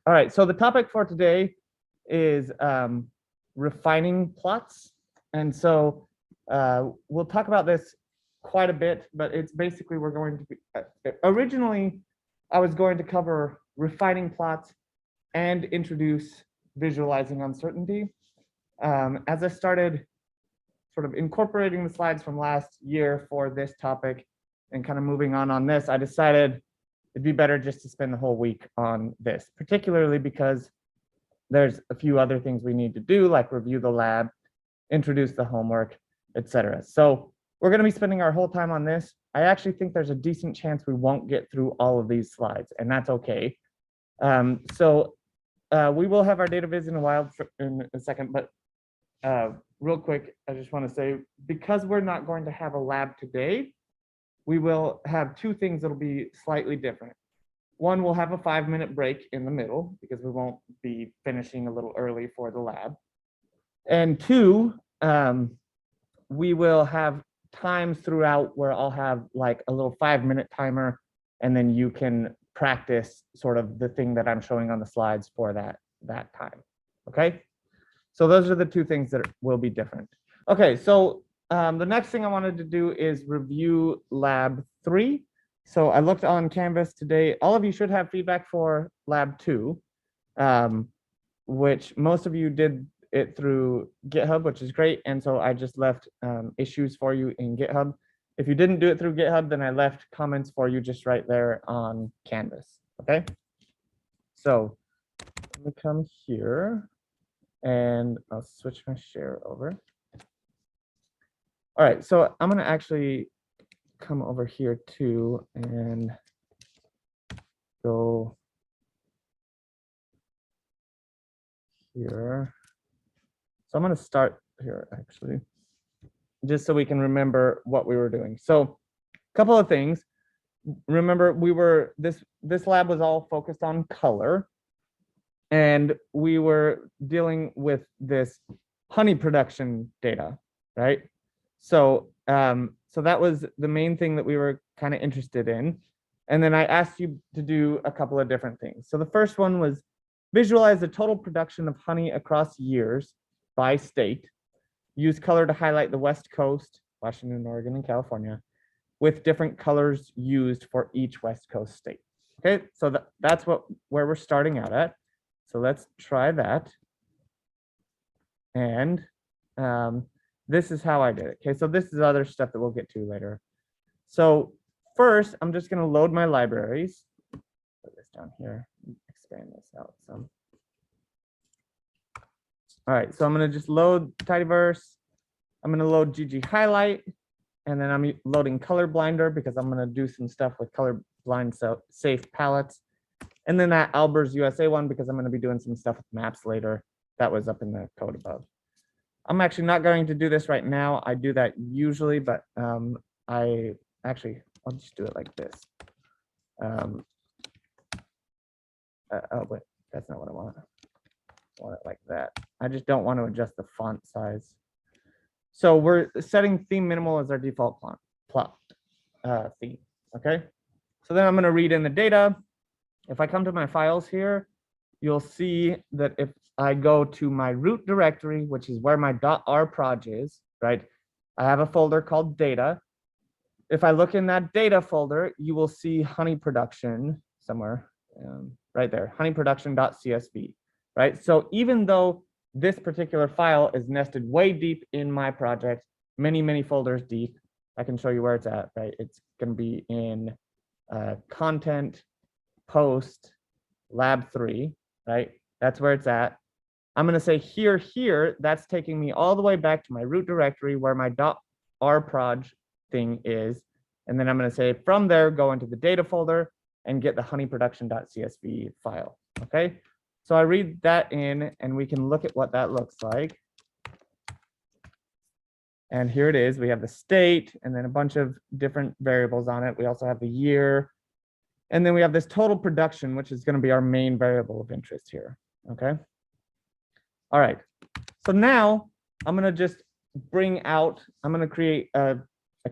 All right, so the topic for today is refining plots. And so we'll talk about this quite a bit, but it's basically we're going to be, originally I was going to cover refining plots and introduce visualizing uncertainty. As I started sort of incorporating the slides from last year for this topic and kind of moving on this, I decided it'd be better just to spend the whole week on this, particularly because there's a few other things we need to do, like review the lab, introduce the homework, etc. So we're going to be spending our whole time on this. I actually think there's a decent chance we won't get through all of these slides, and that's okay. We will have our data viz in a second, but real quick, I just want to say, because we're not going to have a lab today, we will have two things that'll be slightly different. One, we'll have a 5-minute break in the middle because we won't be finishing a little early for the lab. And two, we will have times throughout where I'll have like a little 5-minute timer, and then you can practice sort of the thing that I'm showing on the slides for that time. Okay, so those are the two things that will be different. Okay, so the next thing I wanted to do is review lab 3. So I looked on Canvas today. All of you should have feedback for lab 2, which most of you did it through GitHub, which is great. And so I just left issues for you in GitHub. If you didn't do it through GitHub, then I left comments for you just right there on Canvas. Okay. So let me come here and I'll switch my share over. All right, so I'm going to actually come over here too and go here. So I'm going to start here actually, just so we can remember what we were doing. So a couple of things. Remember, this lab was all focused on color, and we were dealing with this honey production data, right? So so that was the main thing that we were kind of interested in. And then I asked you to do a couple of different things. So the first one was visualize the total production of honey across years by state. Use color to highlight the West Coast, Washington, Oregon, and California, with different colors used for each West Coast state. Okay, so that's where we're starting out at. So let's try that. And this is how I did it. Okay, so this is other stuff that we'll get to later. So first, I'm just going to load my libraries. Put this down here, expand this out some. All right, so I'm going to just load Tidyverse. I'm going to load GG Highlight, and then I'm loading Color Blinder because I'm going to do some stuff with colorblind safe palettes. And then that Albers USA one because I'm going to be doing some stuff with maps later. That was up in the code above. I'm actually not going to do this right now. I do that usually, but I'll just do it like this. Oh, wait, that's not what I want. I want it like that. I just don't want to adjust the font size. So we're setting theme minimal as our default plot theme. Okay. So then I'm going to read in the data. If I come to my files here, you'll see that if I go to my root directory, which is where my .rproj is, right? I have a folder called data. If I look in that data folder, you will see honey production somewhere right there, honeyproduction.csv, right? So even though this particular file is nested way deep in my project, many, many folders deep, I can show you where it's at, right? It's going to be in content, post, lab 3, right? That's where it's at. I'm going to say here, that's taking me all the way back to my root directory where my .rproj thing is. And then I'm going to say from there, go into the data folder and get the honeyproduction.csv file. Okay. So I read that in and we can look at what that looks like. And here it is. We have the state and then a bunch of different variables on it. We also have the year. And then we have this total production, which is going to be our main variable of interest here. Okay. All right. So now I'm going to just I'm going to create a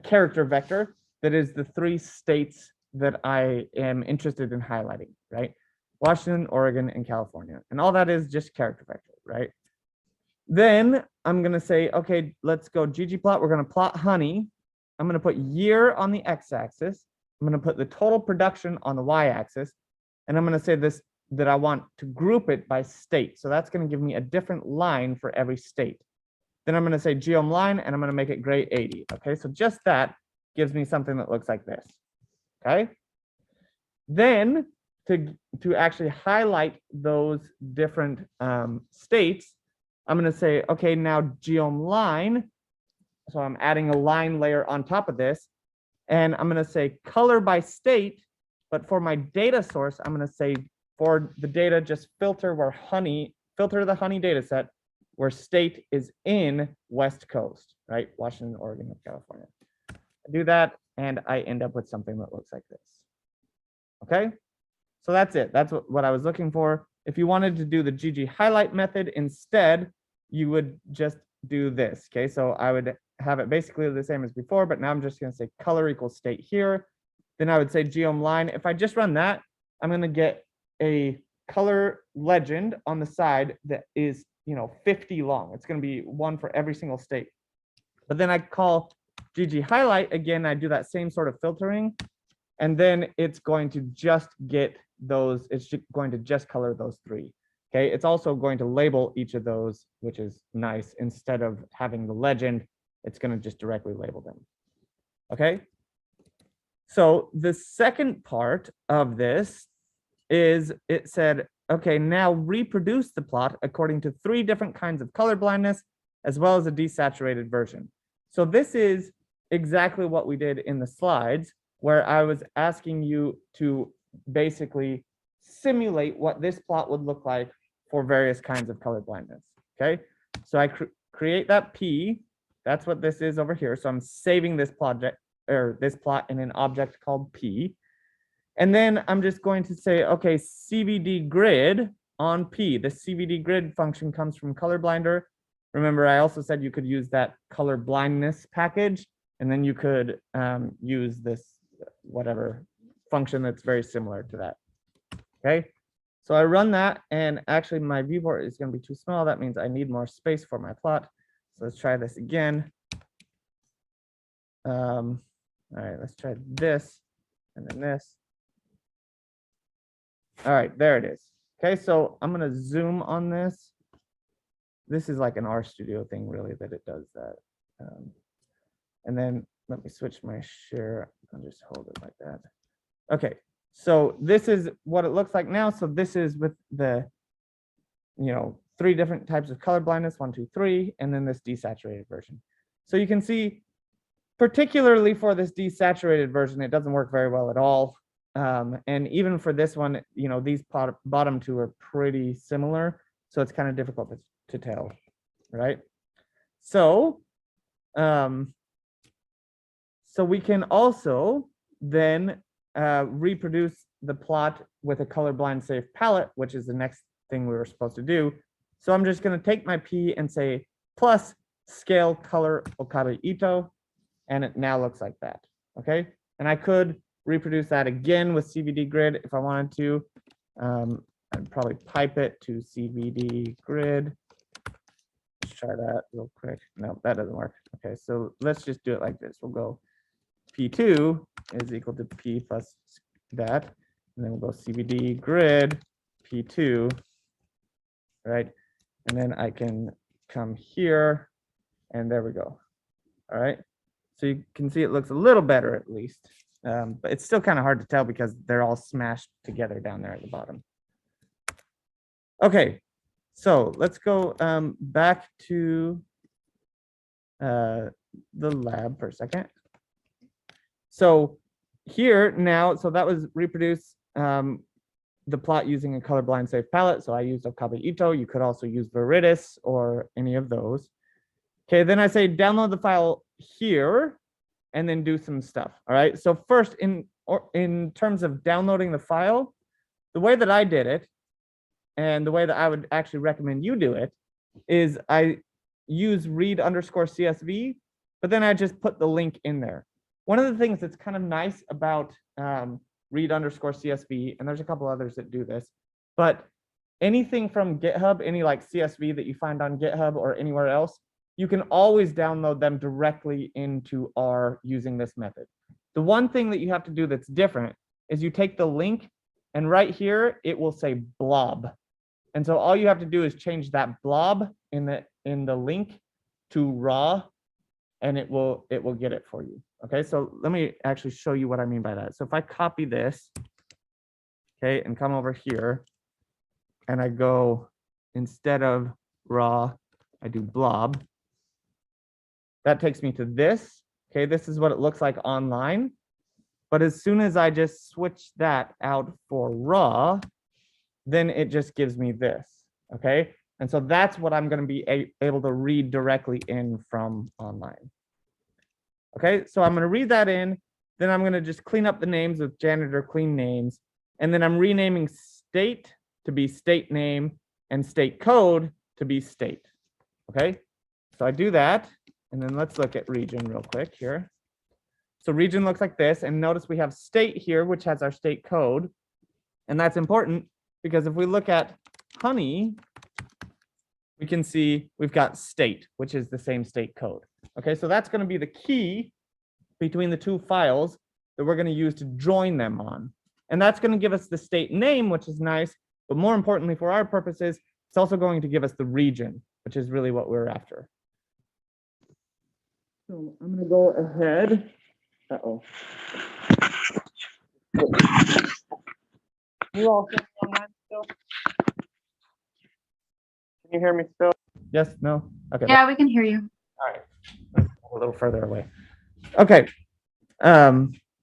character vector that is the 3 states that I am interested in highlighting, right? Washington, Oregon, and California. And all that is just character vector, right? Then I'm going to say, okay, let's go ggplot. We're going to plot honey. I'm going to put year on the x-axis. I'm going to put the total production on the y-axis. And I'm going to say this, that I want to group it by state. So that's going to give me a different line for every state. Then I'm going to say geom line, and I'm going to make it gray 80. Okay, so just that gives me something that looks like this. Okay. Then to actually highlight those different states, I'm going to say, okay, now geom line. So I'm adding a line layer on top of this. And I'm going to say color by state. But for my data source, I'm going to say for the data, just filter the honey data set where state is in West Coast, right? Washington, Oregon, and California. I do that, and I end up with something that looks like this. Okay, so that's it. That's what I was looking for. If you wanted to do the GG highlight method instead, you would just do this. Okay, so I would have it basically the same as before, but now I'm just going to say color equals state here. Then I would say geom line. If I just run that, I'm going to get a color legend on the side that is, 50 long. It's going to be one for every single state. But then I call GG highlight again. I do that same sort of filtering, and then it's going to just get those. It's going to just color those three. Okay. It's also going to label each of those, which is nice. Instead of having the legend, it's going to just directly label them. Okay. So the second part of this is it said, okay, now reproduce the plot according to 3 different kinds of color blindness, as well as a desaturated version. So this is exactly what we did in the slides, where I was asking you to basically simulate what this plot would look like for various kinds of color blindness. Okay, so I create that P. That's what this is over here. So I'm saving this project or this plot in an object called P. And then I'm just going to say, okay, CVD grid on P. The CVD grid function comes from Colorblinder. Remember, I also said you could use that color blindness package, and then you could use this whatever function that's very similar to that. Okay, so I run that, and actually my viewport is going to be too small. That means I need more space for my plot. So let's try this again. All right, let's try this and then this. All right, there it is. Okay, so I'm going to zoom on this. This is like an RStudio thing, really, that it does that. And then let me switch my share. I'll just hold it like that. Okay, so this is what it looks like now. So this is with the, 3 different types of color blindness, 1, 2, 3, and then this desaturated version. So you can see, particularly for this desaturated version, it doesn't work very well at all. And even for this one, these bottom 2 are pretty similar. So it's kind of difficult to tell, right? So, so we can also then reproduce the plot with a colorblind safe palette, which is the next thing we were supposed to do. So I'm just going to take my P and say plus scale color Okabe Ito, and it now looks like that. Okay, and I could reproduce that again with CVD grid if I wanted to. I'd probably pipe it to CVD grid. Let's try that real quick. No, that doesn't work. Okay, so let's just do it like this. We'll go P2 is equal to P plus that, and then we'll go CVD grid P2, right? And then I can come here, and there we go. All right, so you can see it looks a little better at least. But it's still kind of hard to tell because they're all smashed together down there at the bottom. Okay, so let's go back to the lab for a second. So here now, so that was reproduce the plot using a colorblind safe palette. So I used Okabe Ito. You could also use Viridis or any of those. Okay, then I say download the file here and then do some stuff. All right. So first, in terms of downloading the file, the way that I did it, and the way that I would actually recommend you do it, is I use read_CSV, but then I just put the link in there. One of the things that's kind of nice about read_CSV, and there's a couple others that do this, but anything from GitHub, any like CSV that you find on GitHub or anywhere else, you can always download them directly into R using this method. The one thing that you have to do that's different is you take the link, and right here it will say blob. And so all you have to do is change that blob in the link to raw, and it will get it for you. Okay, so let me actually show you what I mean by that. So if I copy this, okay, and come over here, and I go, instead of raw, I do blob. That takes me to this. Okay, this is what it looks like online. But as soon as I just switch that out for raw, then it just gives me this. Okay, and so that's what I'm going to be able to read directly in from online. Okay, so I'm going to read that in. Then I'm going to just clean up the names with janitor clean names. And then I'm renaming state to be state name and state code to be state. Okay, so I do that. And then let's look at region real quick here. So region looks like this. And notice we have state here, which has our state code. And that's important because if we look at honey, we can see we've got state, which is the same state code. Okay, so that's going to be the key between the two files that we're going to use to join them on. And that's going to give us the state name, which is nice. But more importantly, for our purposes, it's also going to give us the region, which is really what we're after. So I'm going to go ahead. Uh-oh. You all hear me online still? Can you hear me still? Yes? No? Okay. Yeah, we can hear you. All right. A little further away. Okay.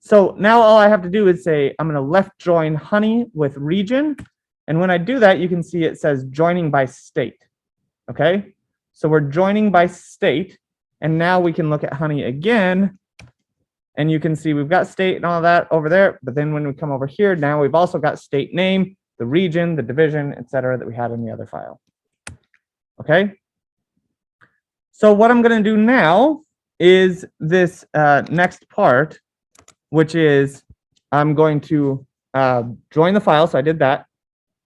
So now all I have to do is say, I'm going to left join honey with region. And when I do that, you can see it says joining by state. Okay. So we're joining by state. And now we can look at honey again. And you can see we've got state and all that over there. But then when we come over here, now we've also got state name, the region, the division, etc., that we had in the other file. Okay. So what I'm going to do now is this next part, which is I'm going to join the file. So I did that.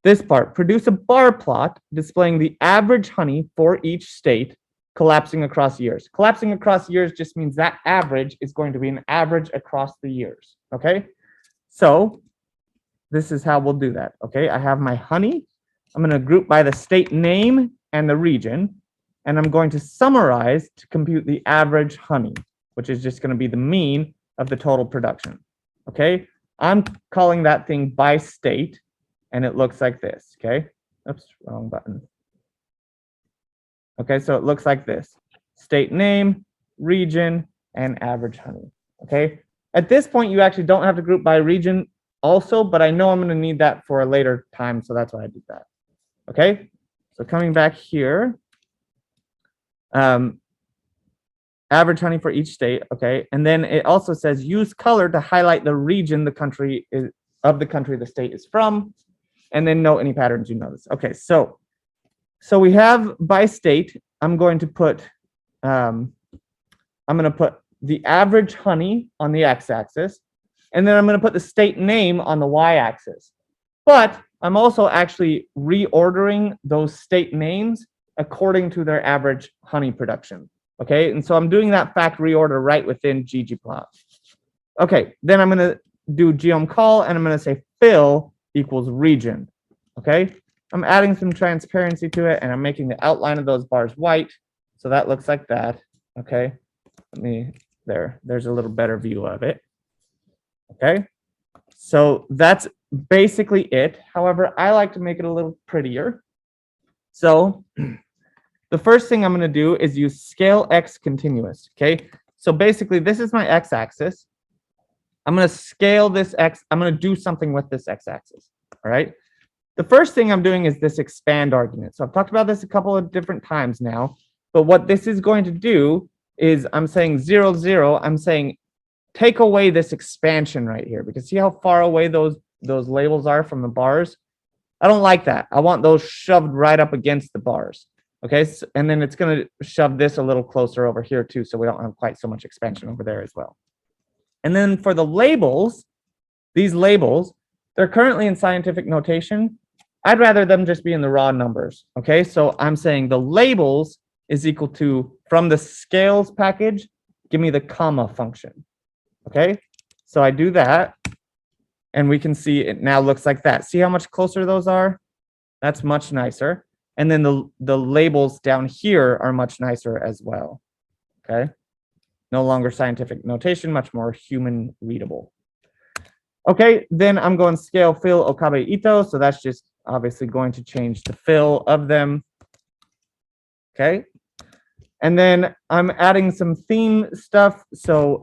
This part, produce a bar plot displaying the average honey for each state collapsing across years. Collapsing across years just means that average is going to be an average across the years. Okay. So this is how we'll do that. Okay. I have my honey. I'm going to group by the state name and the region. And I'm going to summarize to compute the average honey, which is just going to be the mean of the total production. Okay, I'm calling that thing by state, and it looks like this. Okay, oops, wrong button. Okay, so it looks like this: state name, region, and average honey. Okay, at this point, you actually don't have to group by region also, but I know I'm going to need that for a later time, so that's why I did that. Okay, so coming back here. Average honey for each state, okay, and then it also says use color to highlight the region the country is of the country the state is from, and then note any patterns you notice. Okay, so we have by state. I'm going to put the average honey on the x-axis, and then I'm going to put the state name on the y-axis. But I'm also actually reordering those state names according to their average honey production. Okay, and so I'm doing that fact reorder right within ggplot. Okay, then I'm going to do geom call, and I'm going to say fill equals region. Okay, I'm adding some transparency to it, and I'm making the outline of those bars white, so that looks like that. Okay, there's a little better view of it. Okay, so that's basically it. However, I like to make it a little prettier. So the first thing I'm going to do is use scale x continuous. Okay, so basically this is my x-axis. I'm going to scale this x. I'm going to do something with this x-axis. All right. The first thing I'm doing is this expand argument. So I've talked about this a couple of different times now, but what this is going to do is I'm saying 0, 0. I'm saying take away this expansion right here, because see how far away those labels are from the bars? I don't like that. I want those shoved right up against the bars. Okay, so, and then it's going to shove this a little closer over here too, so we don't have quite so much expansion over there as well. And then for the labels, these labels, they're currently in scientific notation, I'd rather them just be in the raw numbers. Okay, so I'm saying the labels is equal to, from the scales package, give me the comma function. Okay, so I do that, and we can see it now looks like that. See how much closer those are? That's much nicer. And then the labels down here are much nicer as well. Okay, no longer scientific notation, much more human readable. Okay, then I'm going scale fill okabe ito, so that's just obviously going to change the fill of them. Okay, and then I'm adding some theme stuff. So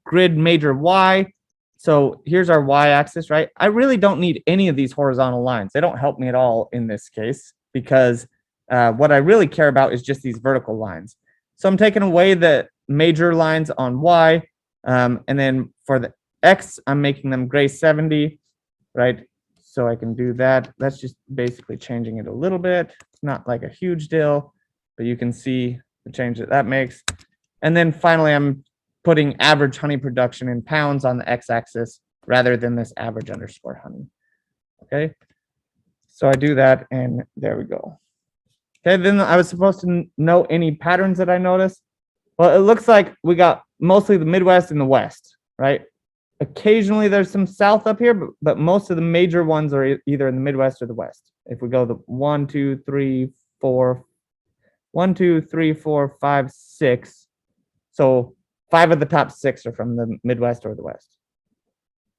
grid major Y. So here's our Y-axis, right? I really don't need any of these horizontal lines. They don't help me at all in this case, because what I really care about is just these vertical lines. So I'm taking away the major lines on Y, and then for the X, I'm making them gray 70, right? So I can do that. That's just basically changing it a little bit. It's not like a huge deal, but you can see the change that that makes. And then finally, I'm putting average honey production in pounds on the X-axis rather than this average underscore honey. Okay, so I do that, and there we go. Okay, then I was supposed to know any patterns that I noticed. Well, it looks like we got mostly the Midwest and the West, right? Occasionally there's some South up here, but most of the major ones are either in the Midwest or the West. If we go the 1, 2, 3, 4, 1, 2, 3, 4, 5, 6. So 5 of the top 6 are from the Midwest or the West,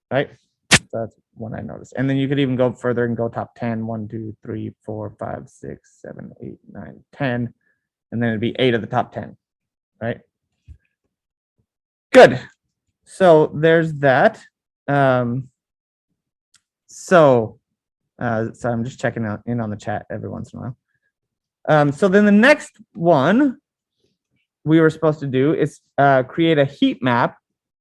right? So that's one I noticed. And then you could even go further and go top 10, 1, 2, 3, 4, 5, 6, 7, 8, 9, 10. And then it'd be 8 of the top 10, right? Good. So there's that. So I'm just checking in on the chat every once in a while. So then the next one we were supposed to do is create a heat map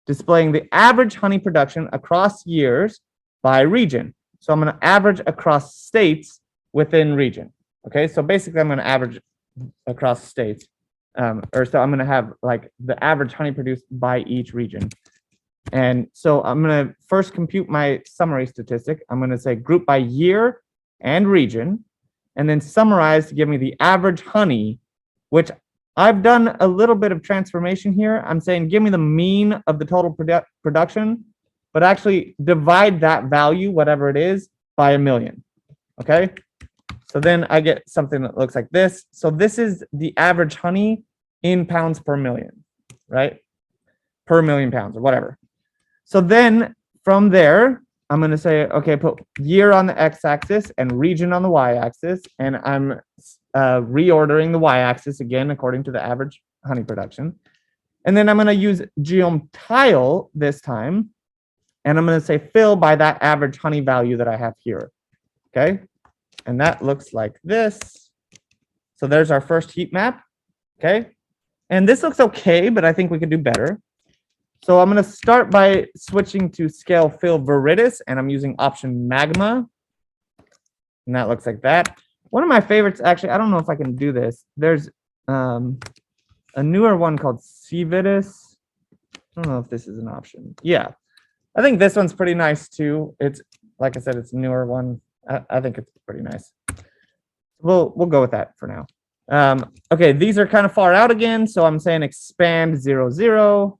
displaying the average honey production across years by region. So I'm going to average across states within region. Okay, so basically I'm going to average across states. So I'm going to have like the average honey produced by each region. And so I'm going to first compute my summary statistic. I'm going to say group by year and region, and then summarize to give me the average honey, which I've done a little bit of transformation here. I'm saying give me the mean of the total production, but actually divide that value, whatever it is, by 1,000,000. Okay, so then I get something that looks like this. So this is the average honey in pounds per million, right? Per million pounds or whatever. So then from there, I'm going to say, okay, put year on the X-axis and region on the Y-axis. And I'm reordering the Y-axis again, according to the average honey production. And then I'm going to use Geom tile this time. And I'm going to say fill by that average honey value that I have here. Okay. And that looks like this. So there's our first heat map. Okay. And this looks okay, but I think we could do better. So I'm going to start by switching to scale fill viridis, and I'm using option magma. And that looks like that. One of my favorites, actually, I don't know if I can do this. There's a newer one called Cividis. I don't know if this is an option. Yeah, I think this one's pretty nice too. It's, like I said, it's a newer one. I think it's pretty nice. We'll go with that for now. Okay, these are kind of far out again, so I'm saying expand 0, 0.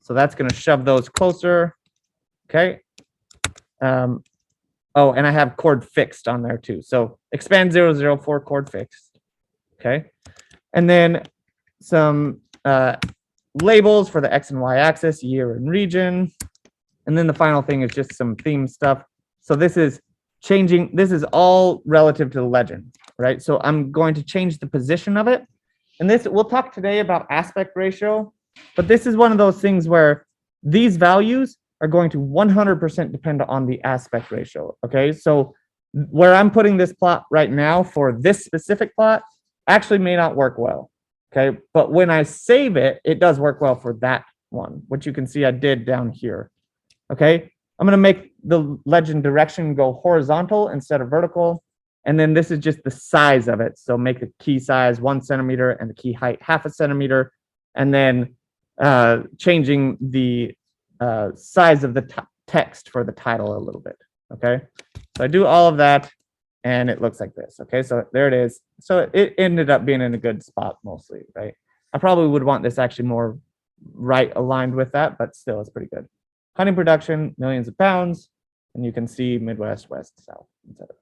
So that's going to shove those closer. Okay. Oh, and I have chord fixed on there too. So expand 0, 0 for chord fixed. Okay. And then some labels for the X and Y axis, year and region. And then the final thing is just some theme stuff. So this is changing. This is all relative to the legend, right? So I'm going to change the position of it. And this, we'll talk today about aspect ratio. But this is one of those things where these values are going to 100% depend on the aspect ratio. Okay, so where I'm putting this plot right now for this specific plot actually may not work well. Okay, but when I save it, it does work well for that one, which you can see I did down here. Okay, I'm going to make the legend direction go horizontal instead of vertical. And then this is just the size of it. So make the key size 1 centimeter and the key height 0.5 centimeter. And then changing the size of the text for the title a little bit. Okay, so I do all of that, and it looks like this. Okay, so there it is. So it ended up being in a good spot mostly, right? I probably would want this actually more right aligned with that, but still it's pretty good. Honey production, millions of pounds, and you can see Midwest, West, South, etc.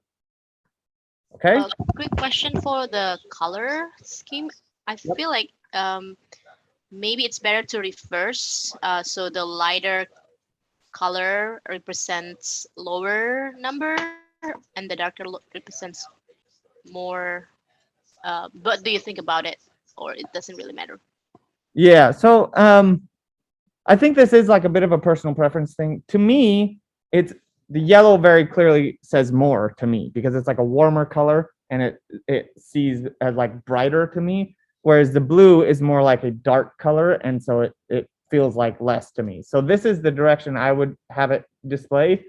Okay. Quick question for the color scheme. I feel like maybe it's better to reverse. So the lighter color represents lower number, and the darker represents more. What do you think about it, or it doesn't really matter? Yeah. So I think this is like a bit of a personal preference thing. To me, it's the yellow very clearly says more to me because it's like a warmer color and it sees as like brighter to me, whereas the blue is more like a dark color and so it feels like less to me. So this is the direction I would have it display.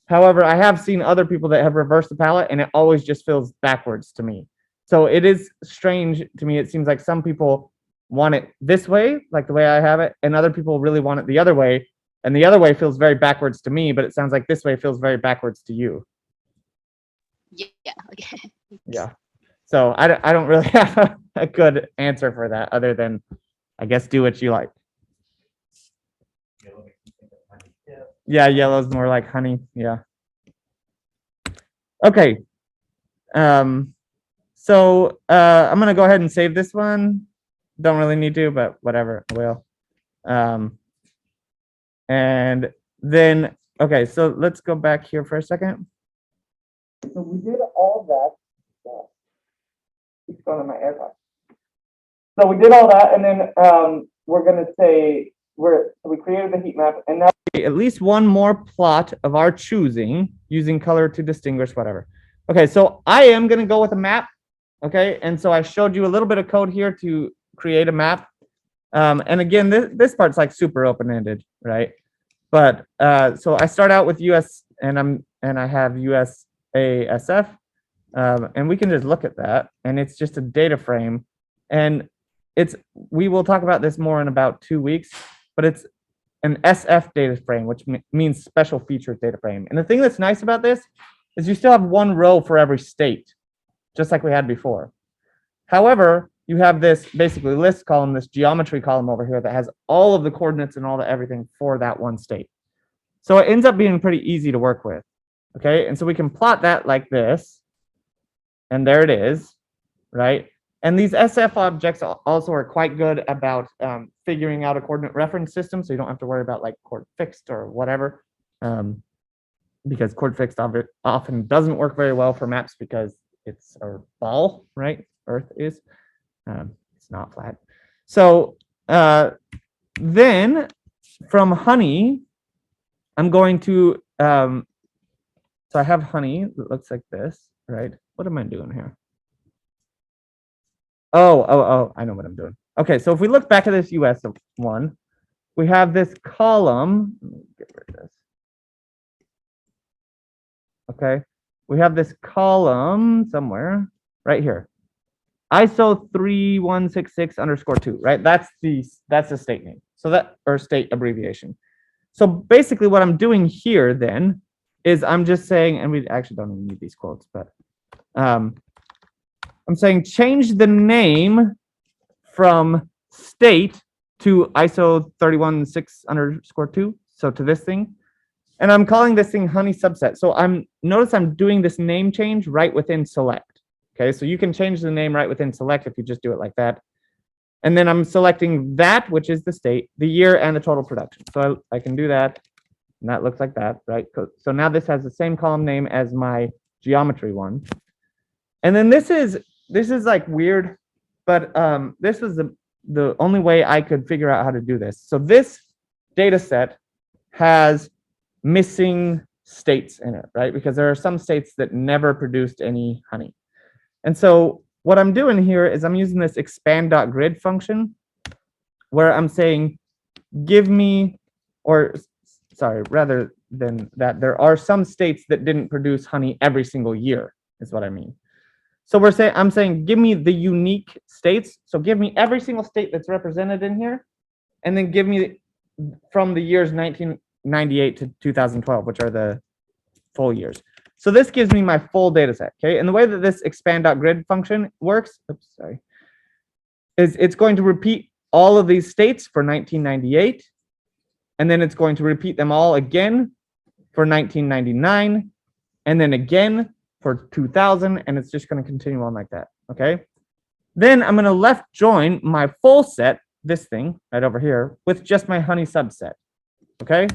However, I have seen other people that have reversed the palette and it always just feels backwards to me. So it is strange to me. It seems like some people want it this way, like the way I have it, and other people really want it the other way. And the other way feels very backwards to me, but it sounds like this way feels very backwards to you. Yeah. Okay. Yeah. So I don't really have a good answer for that other than, I guess, do what you like. Yeah, yellow's more like honey. Yeah. Okay. So I'm gonna go ahead and save this one. Don't really need to, but whatever, I will. And then, okay, so let's go back here for a second. So we did all that. Keeps going on my AirPods. So we did all that, and then we're gonna say we created the heat map, and now at least one more plot of our choosing using color to distinguish whatever. Okay, so I am gonna go with a map. Okay, and so I showed you a little bit of code here to create a map. And again, this part's like super open-ended, right? But so I start out with US and I have USASF, and we can just look at that, and it's just a data frame, and we will talk about this more in about 2 weeks, but it's an SF data frame, which means special features data frame. And the thing that's nice about this is you still have one row for every state, just like we had before. However, you have this basically list column, this geometry column over here that has all of the coordinates and all the everything for that one state. So it ends up being pretty easy to work with. Okay, and so we can plot that like this, and there it is, right? And these SF objects also are quite good about figuring out a coordinate reference system, so you don't have to worry about like chord fixed or whatever, because chord fixed often doesn't work very well for maps because it's a ball, right? Earth is. It's not flat. So then from honey, I'm going to, so I have honey that looks like this, right? What am I doing here? Oh, I know what I'm doing. Okay, so if we look back at this US one, we have this column. Let me get rid of this. Okay, we have this column somewhere right here. ISO 3166_2, right? That's the state name. So that, or state abbreviation. So basically what I'm doing here then is I'm just saying, and we actually don't even need these quotes, but I'm saying change the name from state to ISO 316_2, so to this thing. And I'm calling this thing honey subset. So notice I'm doing this name change right within select. Okay, so you can change the name right within select if you just do it like that. And then I'm selecting that, which is the state, the year, and the total production. So I can do that, and that looks like that, right? So now this has the same column name as my geometry one. And then this is like weird, but this was the only way I could figure out how to do this. So this data set has missing states in it, right? Because there are some states that never produced any honey. And so what I'm doing here is I'm using this expand.grid function where I'm saying, give me, or sorry, rather than that, there are some states that didn't produce honey every single year, is what I mean. So I'm saying, give me the unique states. So give me every single state that's represented in here, and then give me from the years 1998 to 2012, which are the full years. So this gives me my full data set. Okay. And the way that this expand.grid function works, oops, sorry, is it's going to repeat all of these states for 1998. And then it's going to repeat them all again for 1999. And then again for 2000. And it's just going to continue on like that. Okay. Then I'm going to left join my full set, this thing right over here, with just my honey subset. Okay.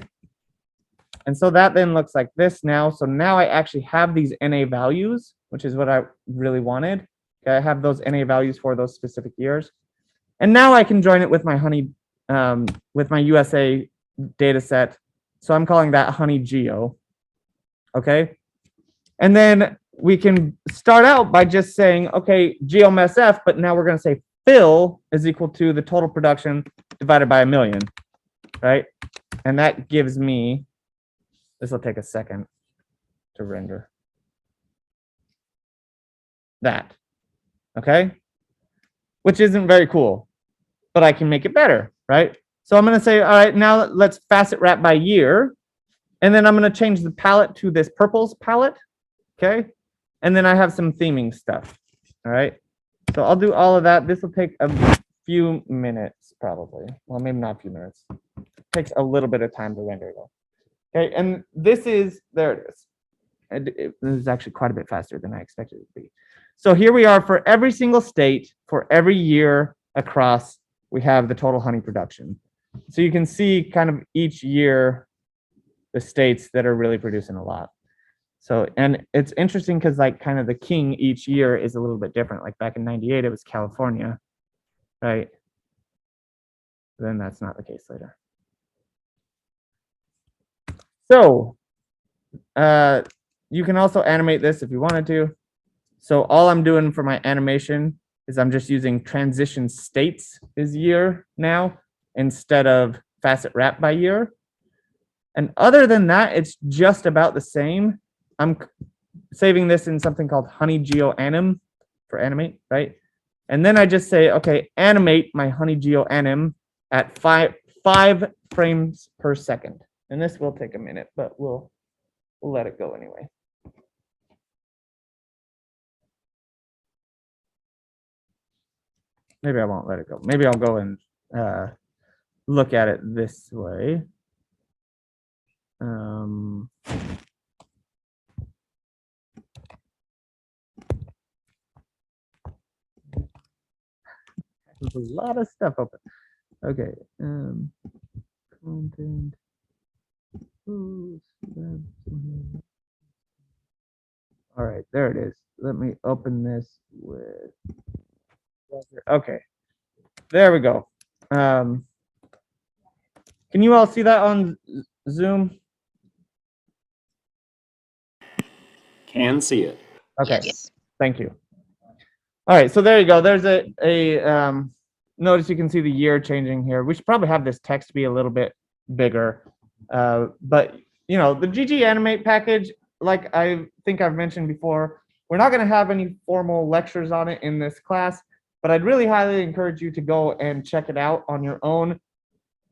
And so that then looks like this now. So now I actually have these NA values, which is what I really wanted. Okay, I have those NA values for those specific years. And now I can join it with my honey, with my USA data set. So I'm calling that honey geo. Okay. And then we can start out by just saying, okay, geom_sf, but now we're going to say fill is equal to the total production divided by 1,000,000, right? And that gives me, this will take a second to render that, okay? Which isn't very cool, but I can make it better, right? So I'm going to say, all right, now let's facet wrap by year. And then I'm going to change the palette to this purples palette, okay? And then I have some theming stuff, all right? So I'll do all of that. This will take a few minutes probably. Well, maybe not a few minutes. It takes a little bit of time to render though. Okay, and this is, there it is. This is actually quite a bit faster than I expected it to be. So here we are for every single state, for every year across, we have the total honey production. So you can see kind of each year, the states that are really producing a lot. So, and it's interesting because like kind of the king each year is a little bit different. Like back in 98, it was California, right? Then that's not the case later. So you can also animate this if you wanted to. So all I'm doing for my animation is I'm just using transition states is year now instead of facet wrap by year. And other than that, it's just about the same. I'm saving this in something called honey geo anim for animate, right? And then I just say, okay, animate my honey geo anim at five frames per second. And this will take a minute, but we'll let it go anyway. Maybe I won't let it go. Maybe I'll go and look at it this way. There's a lot of stuff open. Okay. Content. All right, there it is. Let me open this with. Okay, there we go. Can you all see that on Zoom? Can see it. Okay, Yes. thank you. All right, so there you go. There's a notice you can see the year changing here. We should probably have this text be a little bit bigger. But you know, the GG Animate package, like I think I've mentioned before, we're not going to have any formal lectures on it in this class, but I'd really highly encourage you to go and check it out on your own.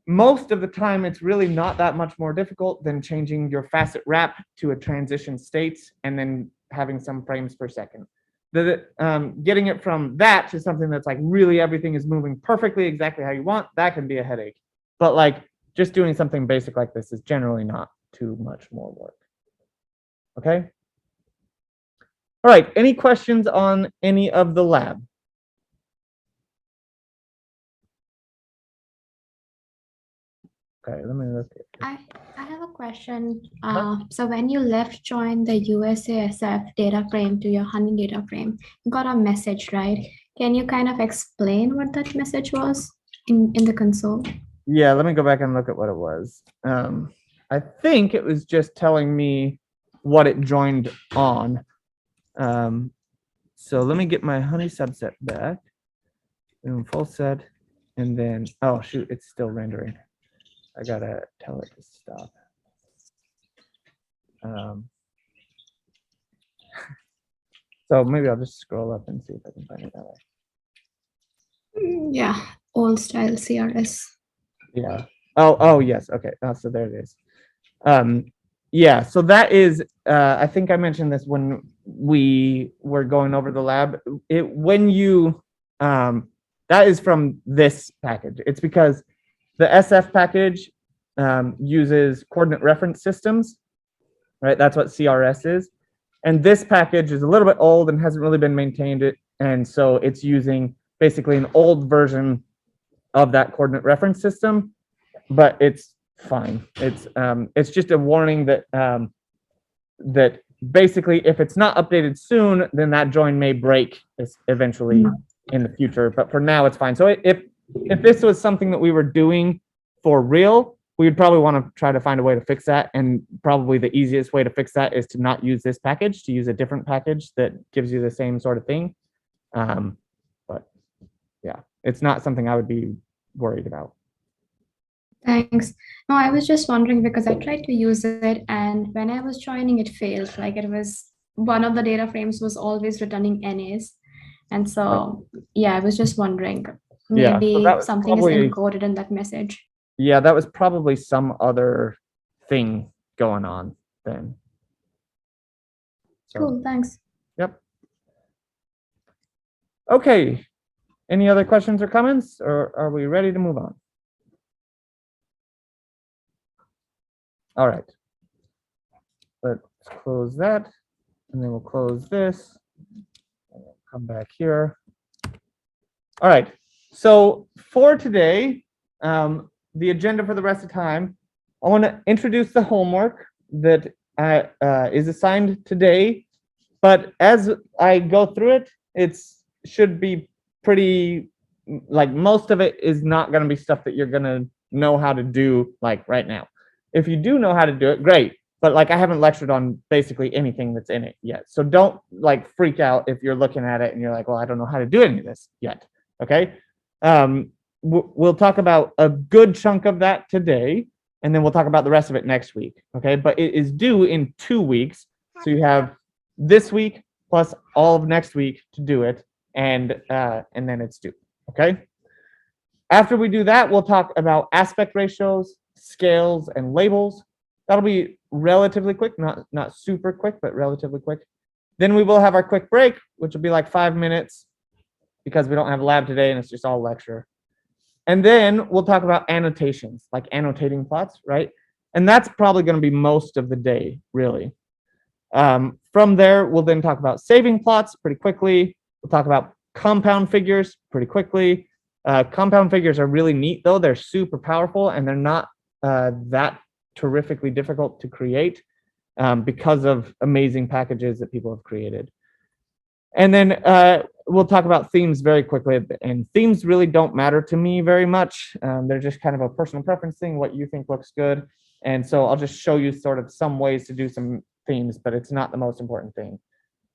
Most of the time, it's really not that much more difficult than changing your facet wrap to a transition states and then having some frames per second. Getting it from that to something that's like really everything is moving perfectly exactly how you want, that can be a headache. But like just doing something basic like this is generally not too much more work. Okay. All right. Any questions on any of the lab? Okay, let me look at it. I have a question. So when you left join the USASF data frame to your honey data frame, you got a message, right? Can you kind of explain what that message was in the console? Yeah, let me go back and look at what it was. I think it was just telling me what it joined on. So let me get my honey subset back. Full set, and then, oh shoot, it's still rendering. I gotta tell it to stop. So maybe I'll just scroll up and see if I can find it that way. Yeah, old style CRS. Yeah. Oh yes. Okay. Oh, so there it is. Yeah, so that is, I think I mentioned this when we were going over the lab. That is from this package. It's because the SF package uses coordinate reference systems, right? That's what CRS is. And this package is a little bit old and hasn't really been maintained. And so it's using basically an old version of that coordinate reference system, but it's fine. It's just a warning that that basically if it's not updated soon, then that join may break eventually in the future. But for now, it's fine. So if this was something that we were doing for real, we would probably want to try to find a way to fix that. And probably the easiest way to fix that is to not use this package, to use a different package that gives you the same sort of thing. But yeah, it's not something I would be worried about. Thanks. No, I was just wondering because I tried to use it, and when I was joining, it failed. Like it was one of the data frames was always returning NAs. And so, yeah, I was just wondering, Yeah, so maybe that was something is probably- encoded in that message. Yeah, that was probably some other thing going on then. So, Cool, thanks. yep. Okay. Any other questions or comments, or are we ready to move on? All right. Let's close that, and then we'll close this. And we'll come back here. All right. So for today, the agenda for the rest of the time, I want to introduce the homework that is assigned today. But as I go through it, should be pretty, like most of it is not going to be stuff that you're going to know how to do like right now. If you do know how to do it, great. But like I haven't lectured on basically anything that's in it yet. So don't like freak out if you're looking at it and you're like, well, I don't know how to do any of this yet. Okay. We'll talk about a good chunk of that today, and then we'll talk about the rest of it next week. Okay. But it is due in 2 weeks. So you have this week plus all of next week to do it. And then it's due. Okay. After we do that, we'll talk about aspect ratios, scales, and labels. That'll be relatively quick, not super quick, but relatively quick. Then we will have our quick break, which will be like 5 minutes because we don't have a lab today and it's just all lecture. And then we'll talk about annotations, like annotating plots, right? And that's probably going to be most of the day, really. From there, we'll then talk about saving plots pretty quickly. We'll talk about compound figures pretty quickly. Compound figures are really neat, though. They're super powerful, and they're not that terrifically difficult to create because of amazing packages that people have created. And then we'll talk about themes very quickly. And themes really don't matter to me very much. They're just kind of a personal preference thing, what you think looks good. And so I'll just show you sort of some ways to do some themes, but it's not the most important thing.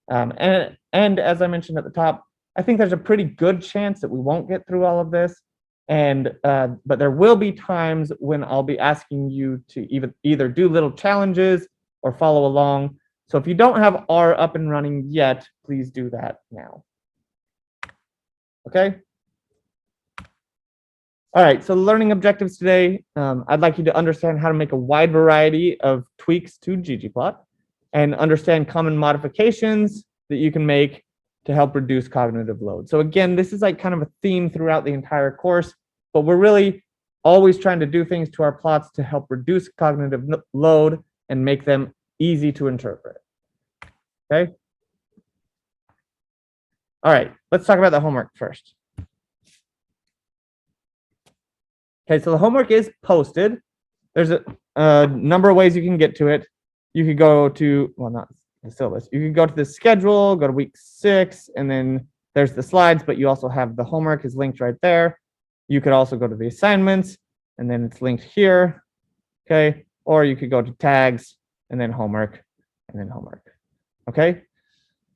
And as I mentioned at the top, I think there's a pretty good chance that we won't get through all of this. And but there will be times when I'll be asking you to either do little challenges or follow along. So if you don't have R up and running yet, please do that now. Okay. All right, so learning objectives today, I'd like you to understand how to make a wide variety of tweaks to ggplot and understand common modifications that you can make to help reduce cognitive load. So again, this is like kind of a theme throughout the entire course, but we're really always trying to do things to our plots to help reduce cognitive load and make them easy to interpret. Okay. All right, let's talk about the homework first. Okay, so the homework is posted. There's a number of ways you can get to it. You could go to, well, not the syllabus. You could go to the schedule, go to week 6, and then there's the slides, but you also have the homework is linked right there. You could also go to the assignments, and then it's linked here. Okay, or you could go to tags, and then homework, and then homework. Okay,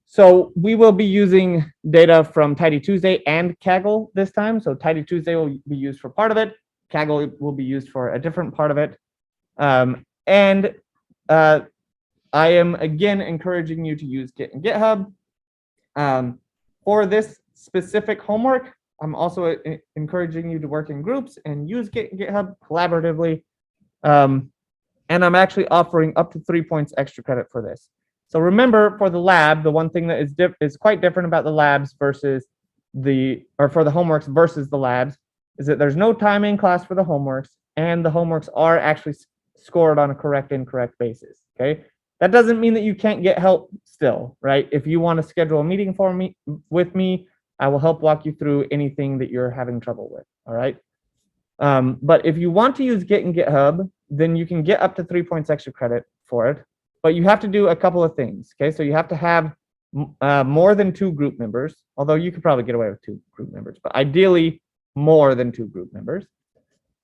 so we will be using data from Tidy Tuesday and Kaggle this time. So Tidy Tuesday will be used for part of it. Kaggle will be used for a different part of it. I am again encouraging you to use Git and GitHub. For this specific homework, I'm also encouraging you to work in groups and use Git and GitHub collaboratively. and I'm actually offering up to 3 points extra credit for this. So remember, for the lab, the one thing that is quite different about the labs versus for the homeworks versus the labs is that there's no time in class for the homeworks, and the homeworks are actually scored on a correct incorrect basis. Okay, that doesn't mean that you can't get help still, right? If you want to schedule a meeting with me, I will help walk you through anything that you're having trouble with. All right. But if you want to use Git and GitHub, then you can get up to 3 points extra credit for it. But you have to do a couple of things. Okay, so you have to have more than 2 group members, although you could probably get away with 2 group members, but ideally more than 2 group members.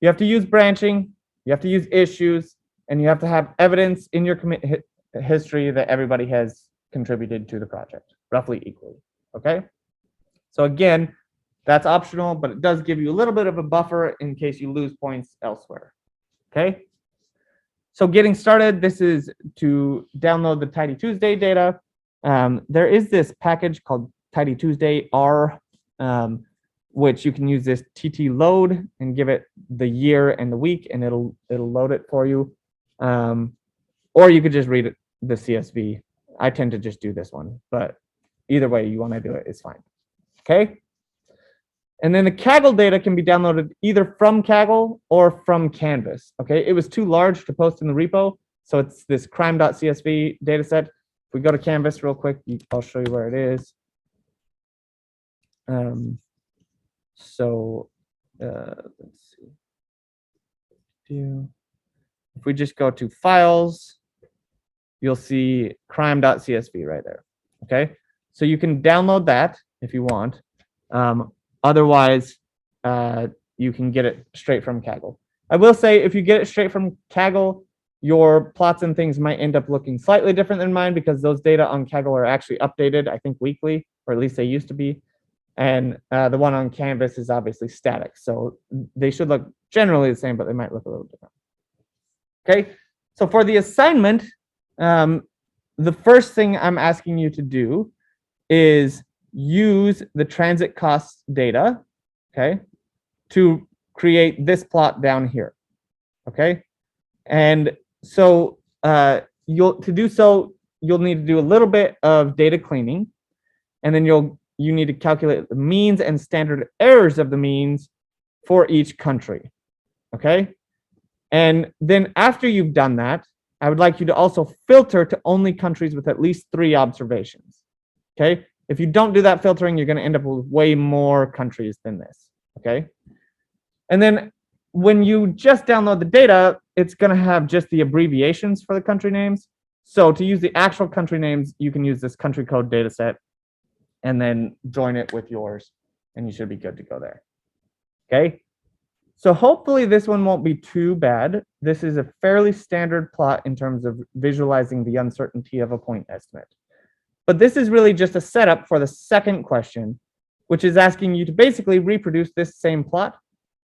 You have to use branching, you have to use issues, and you have to have evidence in your commit history that everybody has contributed to the project, roughly equally. Okay, so again, that's optional, but it does give you a little bit of a buffer in case you lose points elsewhere. Okay. So getting started, this is to download the Tidy Tuesday data. There is this package called Tidy Tuesday R, which you can use this TT load and give it the year and the week, and it'll load it for you. Or you could just read it, the CSV. I tend to just do this one, but either way you want to do it, it's fine. Okay. And then the Kaggle data can be downloaded either from Kaggle or from Canvas. Okay, it was too large to post in the repo, so it's this crime.csv data set. If we go to Canvas real quick, I'll show you where it is. Let's see. If we just go to Files, you'll see crime.csv right there. Okay, so you can download that if you want. Otherwise, you can get it straight from Kaggle. I will say, if you get it straight from Kaggle, your plots and things might end up looking slightly different than mine, because those data on Kaggle are actually updated, I think, weekly, or at least they used to be. And the one on Canvas is obviously static. So they should look generally the same, but they might look a little different. Okay, so for the assignment, the first thing I'm asking you to do is use the transit costs data, okay, to create this plot down here, okay? And so to do so, you'll need to do a little bit of data cleaning, and then you need to calculate the means and standard errors of the means for each country, okay? And then after you've done that, I would like you to also filter to only countries with at least 3 observations, okay? If you don't do that filtering, you're going to end up with way more countries than this, okay? And then when you just download the data, it's going to have just the abbreviations for the country names. So to use the actual country names, you can use this country code data set and then join it with yours, and you should be good to go there, okay? So hopefully this one won't be too bad. This is a fairly standard plot in terms of visualizing the uncertainty of a point estimate. But this is really just a setup for the second question, which is asking you to basically reproduce this same plot,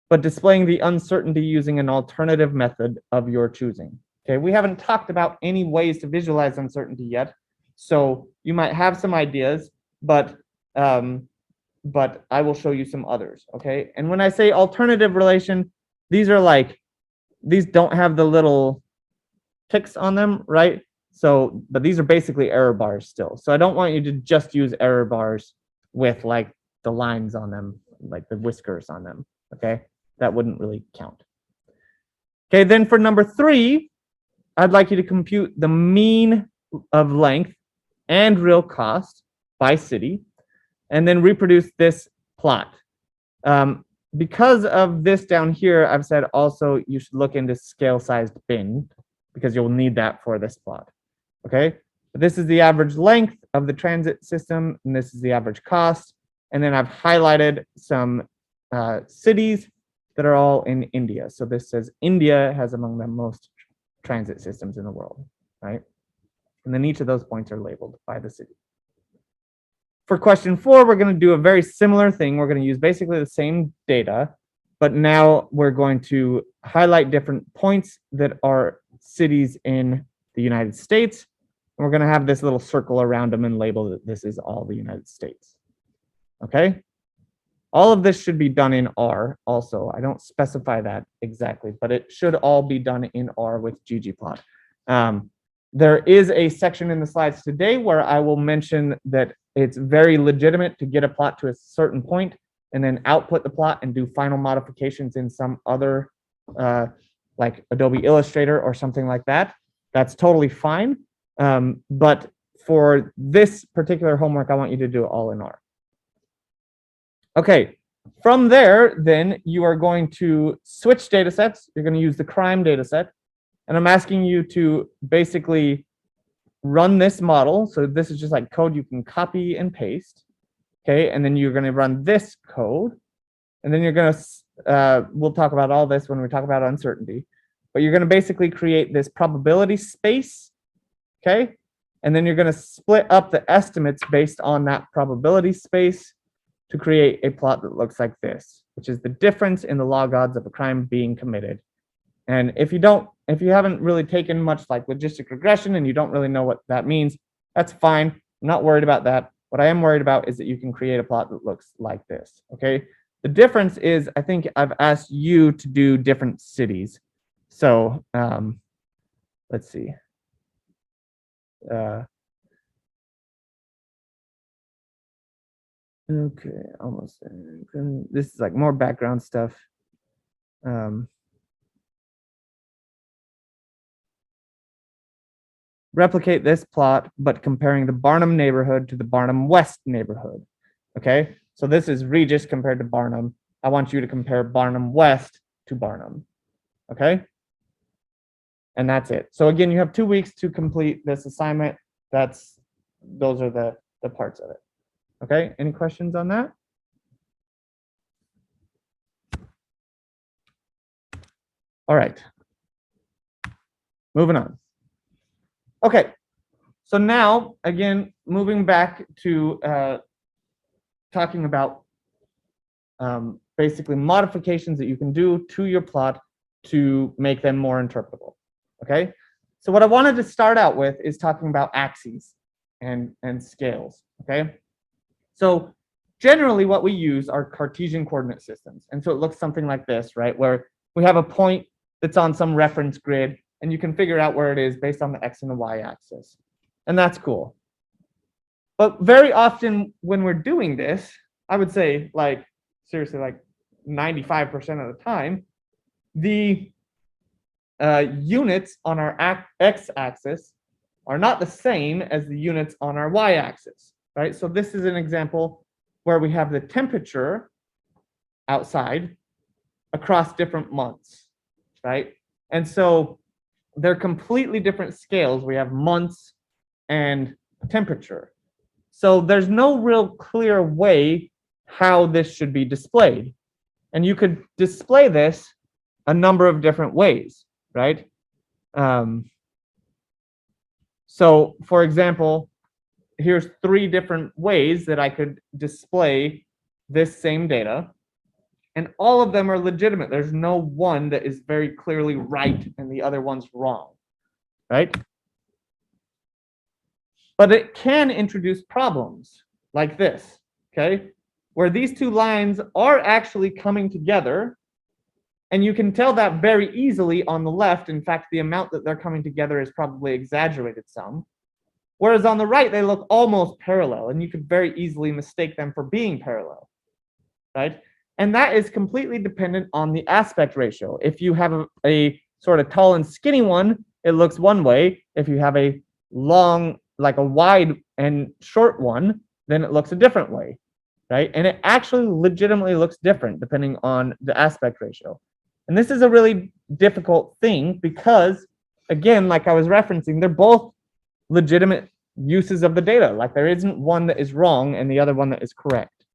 but displaying the uncertainty using an alternative method of your choosing. Okay, we haven't talked about any ways to visualize uncertainty yet, so you might have some ideas, but I will show you some others. Okay, and when I say alternative relation, these don't have the little ticks on them, right? So, but these are basically error bars still. So I don't want you to just use error bars with like the lines on them, like the whiskers on them, okay? That wouldn't really count. Okay, then for number 3, I'd like you to compute the mean of length and real cost by city, and then reproduce this plot. Because of this down here, I've said also you should look into scale-sized bin, because you'll need that for this plot. Okay, but this is the average length of the transit system, and this is the average cost. And then I've highlighted some cities that are all in India. So this says India has among the most transit systems in the world, right? And then each of those points are labeled by the city. For question 4, we're going to do a very similar thing. We're going to use basically the same data, but now we're going to highlight different points that are cities in the United States. And we're going to have this little circle around them and label that this is all the United States. Okay? All of this should be done in R also. I don't specify that exactly, but it should all be done in R with ggplot. There is a section in the slides today where I will mention that it's very legitimate to get a plot to a certain point and then output the plot and do final modifications in some other, like Adobe Illustrator or something like that. That's totally fine. But for this particular homework, I want you to do it all in R. Okay, from there, then you are going to switch data sets. You're going to use the crime data set. And I'm asking you to basically run this model. So this is just like code you can copy and paste. Okay, and then you're going to run this code. And then you're going to, we'll talk about all this when we talk about uncertainty. But you're going to basically create this probability space. Okay, and then you're going to split up the estimates based on that probability space to create a plot that looks like this, which is the difference in the log odds of a crime being committed. And if you haven't really taken much like logistic regression and you don't really know what that means, that's fine. I'm not worried about that. What I am worried about is that you can create a plot that looks like this, okay? The difference is, I think I've asked you to do different cities. So let's see. Okay, almost there. This is like more background stuff. Replicate this plot, but comparing the Barnum neighborhood to the Barnum West neighborhood. Okay, so this is Regis compared to Barnum. I want you to compare Barnum West to Barnum. Okay, and that's it. So again, you have 2 weeks to complete this assignment. Those are the parts of it. Okay, any questions on that? All right, moving on. Okay, so now, again, moving back to talking about basically modifications that you can do to your plot to make them more interpretable, okay? So what I wanted to start out with is talking about axes and scales, okay? So generally what we use are Cartesian coordinate systems. And so it looks something like this, right? Where we have a point that's on some reference grid and you can figure out where it is based on the X and the Y axis. And that's cool. But very often when we're doing this, I would say like, seriously, like 95% of the time, the units on our X axis are not the same as the units on our Y axis, right? So this is an example where we have the temperature outside across different months, right? And so they're completely different scales. We have months and temperature. So there's no real clear way how this should be displayed. And you could display this a number of different ways, right? So for example, here's 3 different ways that I could display this same data. And all of them are legitimate. There's no one that is very clearly right and the other one's wrong, right? But it can introduce problems like this, okay? Where these 2 lines are actually coming together. And you can tell that very easily on the left. In fact, the amount that they're coming together is probably exaggerated some. Whereas on the right, they look almost parallel. And you could very easily mistake them for being parallel, right? And that is completely dependent on the aspect ratio. If you have a sort of tall and skinny one, it looks one way. If you have a long, like a wide and short one, then it looks a different way, right? And it actually legitimately looks different depending on the aspect ratio. And this is a really difficult thing because, again, like I was referencing, they're both legitimate uses of the data. Like there isn't one that is wrong and the other one that is correct.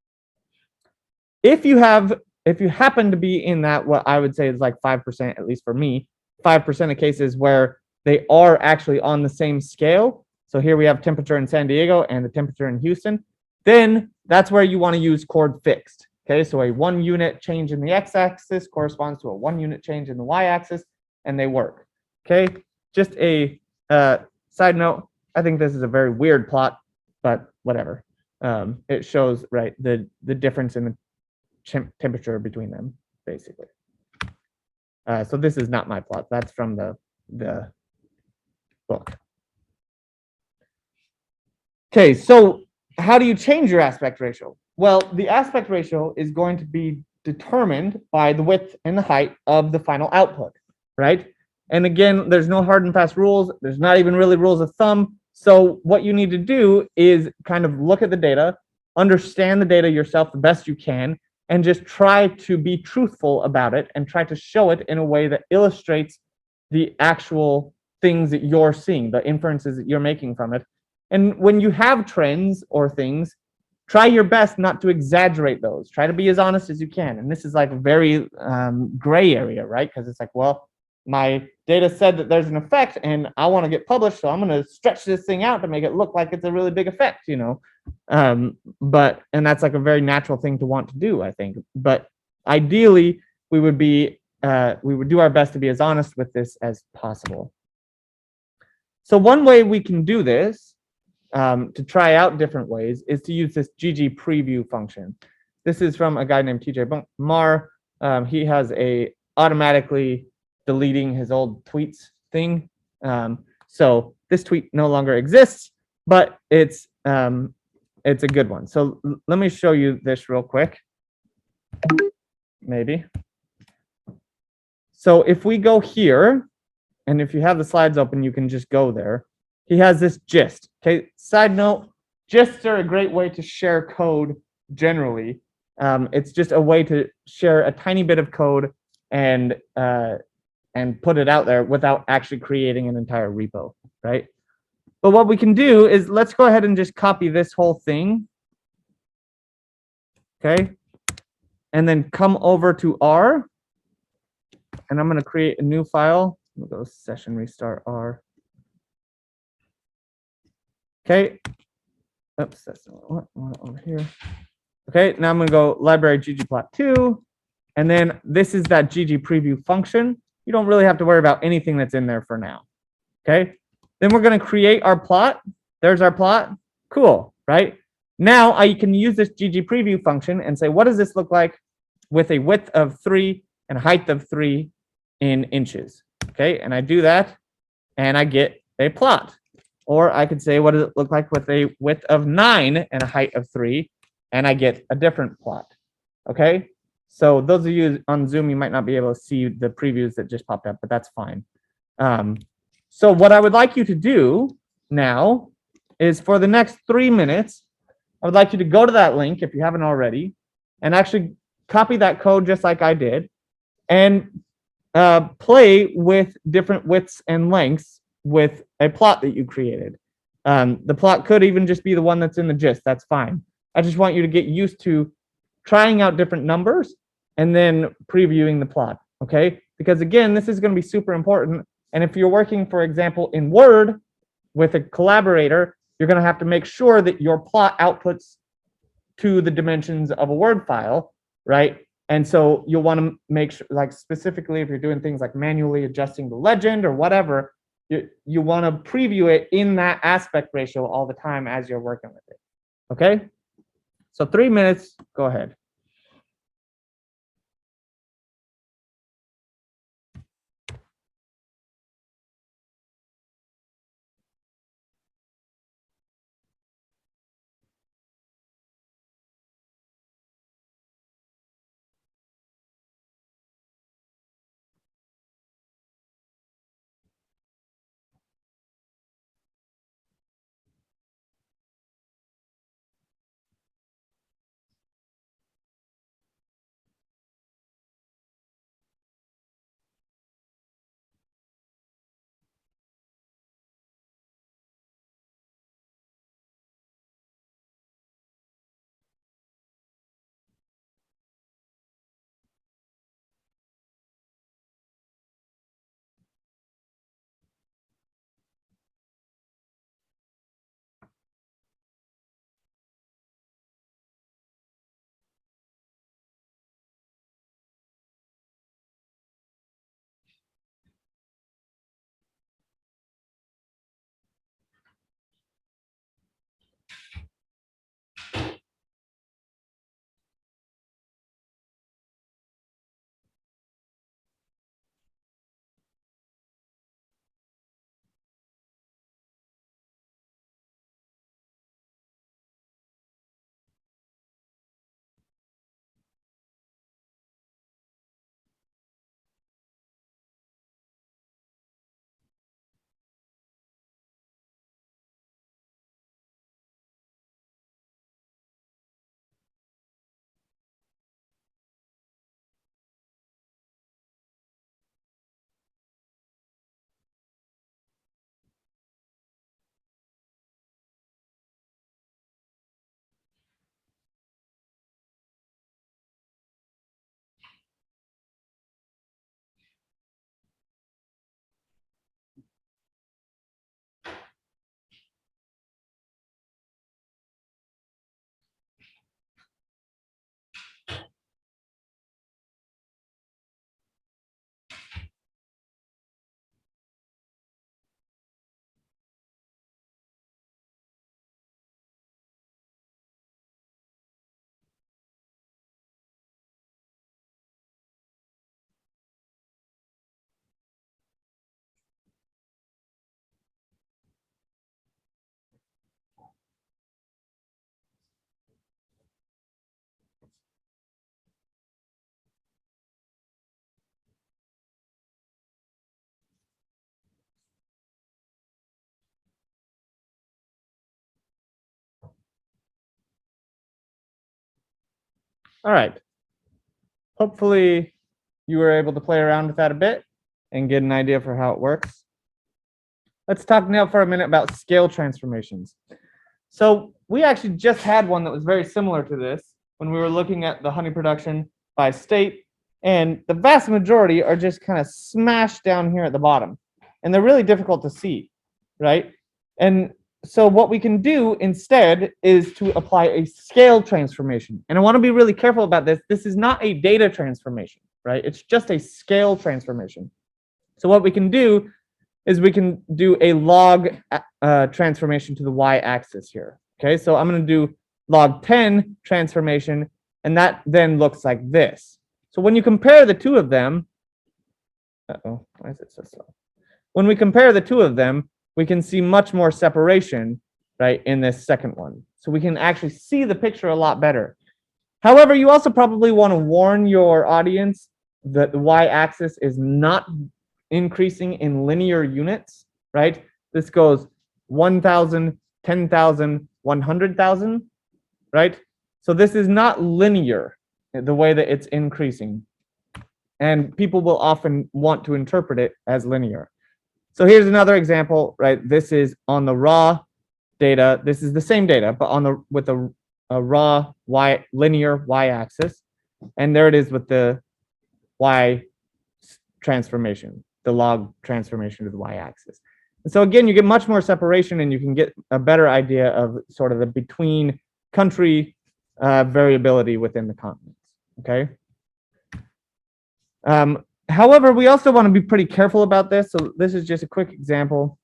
If you happen to be in that, what I would say is like 5%, at least for me, 5% of cases where they are actually on the same scale. So here we have temperature in San Diego and the temperature in Houston. Then that's where you want to use chord fixed. Okay, so a 1 unit change in the x-axis corresponds to a 1 unit change in the y-axis, and they work. Okay, just a side note. I think this is a very weird plot, but whatever. It shows right the difference in temperature between them, basically. So this is not my plot. That's from the book. Okay, so how do you change your aspect ratio? Well, the aspect ratio is going to be determined by the width and the height of the final output, right? And again, there's no hard and fast rules. There's not even really rules of thumb. So what you need to do is kind of look at the data, understand the data yourself the best you can, and just try to be truthful about it and try to show it in a way that illustrates the actual things that you're seeing, the inferences that you're making from it. And when you have trends or things, try your best not to exaggerate those. Try to be as honest as you can. And this is like a very gray area, right? Because it's like, well, my data said that there's an effect and I want to get published, so I'm going to stretch this thing out to make it look like it's a really big effect, you know. And that's like a very natural thing to want to do, I think. But ideally, we would do our best to be as honest with this as possible. So one way we can do this, to try out different ways, is to use this GG preview function. This is from a guy named TJ Marr. He has a automatically deleting his old tweets thing. So this tweet no longer exists, but it's a good one. So let me show you this real quick. Maybe. So if we go here, and if you have the slides open, you can just go there. He has this gist. Okay. Side note, gists are a great way to share code generally. It's just a way to share a tiny bit of code and put it out there without actually creating an entire repo, right? But what we can do is let's go ahead and just copy this whole thing. Okay. And then come over to R. And I'm going to create a new file. We'll go session restart R. Okay. Oops, that's the one over here. Okay, now I'm going to go library ggplot2. And then this is that GG preview function. You don't really have to worry about anything that's in there for now. Okay. Then we're going to create our plot. There's our plot. Cool, right? Now I can use this GG preview function and say, what does this look like with a width of 3 and a height of 3 in inches? Okay, and I do that and I get a plot. Or I could say, what does it look like with a width of 9 and a height of 3, and I get a different plot. Okay, so those of you on Zoom, you might not be able to see the previews that just popped up, but that's fine. So what I would like you to do now is for the next 3 minutes, I would like you to go to that link if you haven't already, and actually copy that code just like I did, and play with different widths and lengths with a plot that you created. The plot could even just be the one that's in the gist. That's fine. I just want you to get used to trying out different numbers and then previewing the plot, okay? Because again, this is going to be super important. And if you're working, for example, in Word with a collaborator, you're going to have to make sure that your plot outputs to the dimensions of a Word file, right? And so you'll want to make sure, like specifically if you're doing things like manually adjusting the legend or whatever, you want to preview it in that aspect ratio all the time as you're working with it. Okay? So 3 minutes, go ahead. All right. Hopefully you were able to play around with that a bit and get an idea for how it works. Let's talk now for a minute about scale transformations. So we actually just had one that was very similar to this when we were looking at the honey production by state, and the vast majority are just kind of smashed down here at the bottom, and they're really difficult to see, right? And so what we can do instead is to apply a scale transformation. And I want to be really careful about this. This is not a data transformation, right? It's just a scale transformation. So what we can do is we can do a log transformation to the y-axis here. Okay, so I'm going to do log 10 transformation, and that then looks like this. So when you compare the two of them, why is it so slow? When we compare the two of them, we can see much more separation, right, in this second one. So we can actually see the picture a lot better. However, you also probably want to warn your audience that the y-axis is not increasing in linear units, right? This goes 1,000, 10,000, 100,000, right? So this is not linear the way that it's increasing. And people will often want to interpret it as linear. So here's another example, right? This is on the raw data. This is the same data, but on the with a raw linear y-axis. And there it is with the y transformation, the log transformation to the y-axis. And so again, you get much more separation, and you can get a better idea of sort of the between country variability within the continents. Okay. However, we also want to be pretty careful about this. So this is just a quick example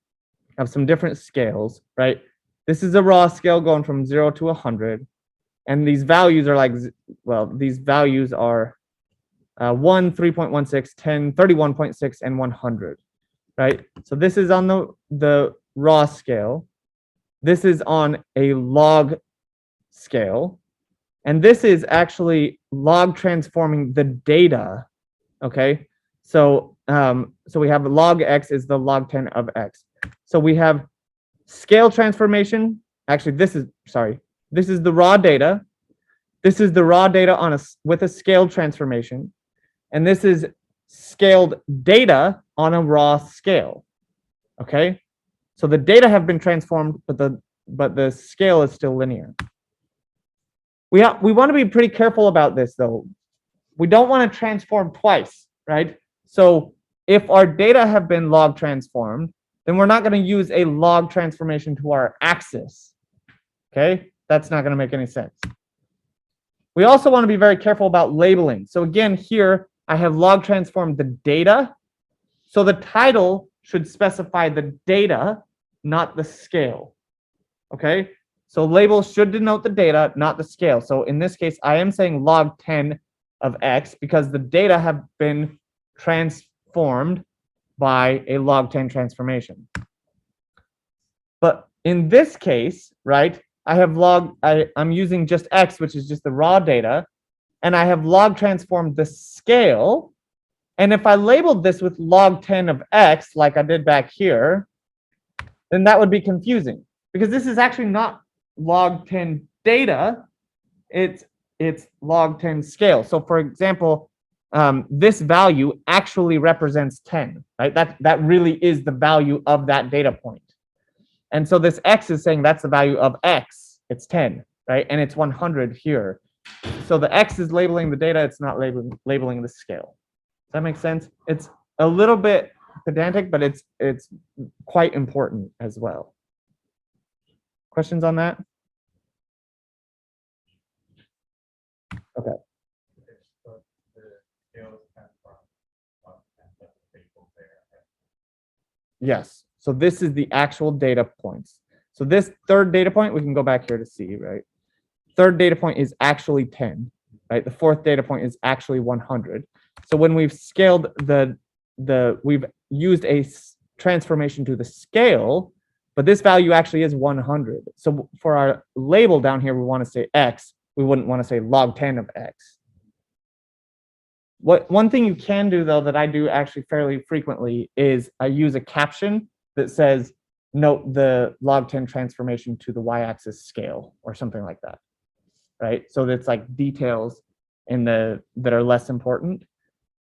of some different scales, right? This is a raw scale going from 0 to 100. And these values are like, well, these values are 1, 3.16, 10, 31.6, and 100, right? So this is on the raw scale. This is on a log scale. And this is actually log transforming the data, okay? So, so we have log x is the log 10 of x. So we have scale transformation. Actually, this is the raw data. This is the raw data with a scale transformation. And this is scaled data on a raw scale. Okay? So the data have been transformed, but the scale is still linear. We want to be pretty careful about this, though. We don't want to transform twice, right? So if our data have been log transformed, then we're not going to use a log transformation to our axis. Okay? That's not going to make any sense. We also want to be very careful about labeling. So again, here I have log transformed the data. So the title should specify the data, not the scale. Okay? So labels should denote the data, not the scale. So in this case, I am saying log 10 of x because the data have been transformed by a log 10 transformation. But in this case, right, I have I'm using just x, which is just the raw data, and I have log transformed the scale. And if I labeled this with log 10 of x, like I did back here, then that would be confusing because this is actually not log 10 data, it's log 10 scale. So for example, this value actually represents 10, right? That really is the value of that data point. And so this x is saying that's the value of x, it's 10, right? And it's 100 here. So the x is labeling the data, it's not labeling the scale. Does that make sense? It's a little bit pedantic, but it's quite important as well. Questions on that? Okay. Yes. So this is the actual data points. So this third data point, we can go back here to see, right? Third data point is actually 10, right? The fourth data point is actually 100. So when we've scaled we've used a transformation to the scale, but this value actually is 100. So for our label down here, we want to say x. We wouldn't want to say log 10 of x. One thing you can do, though, that I do actually fairly frequently is I use a caption that says, note the log 10 transformation to the y-axis scale or something like that, right? So that's like details that are less important.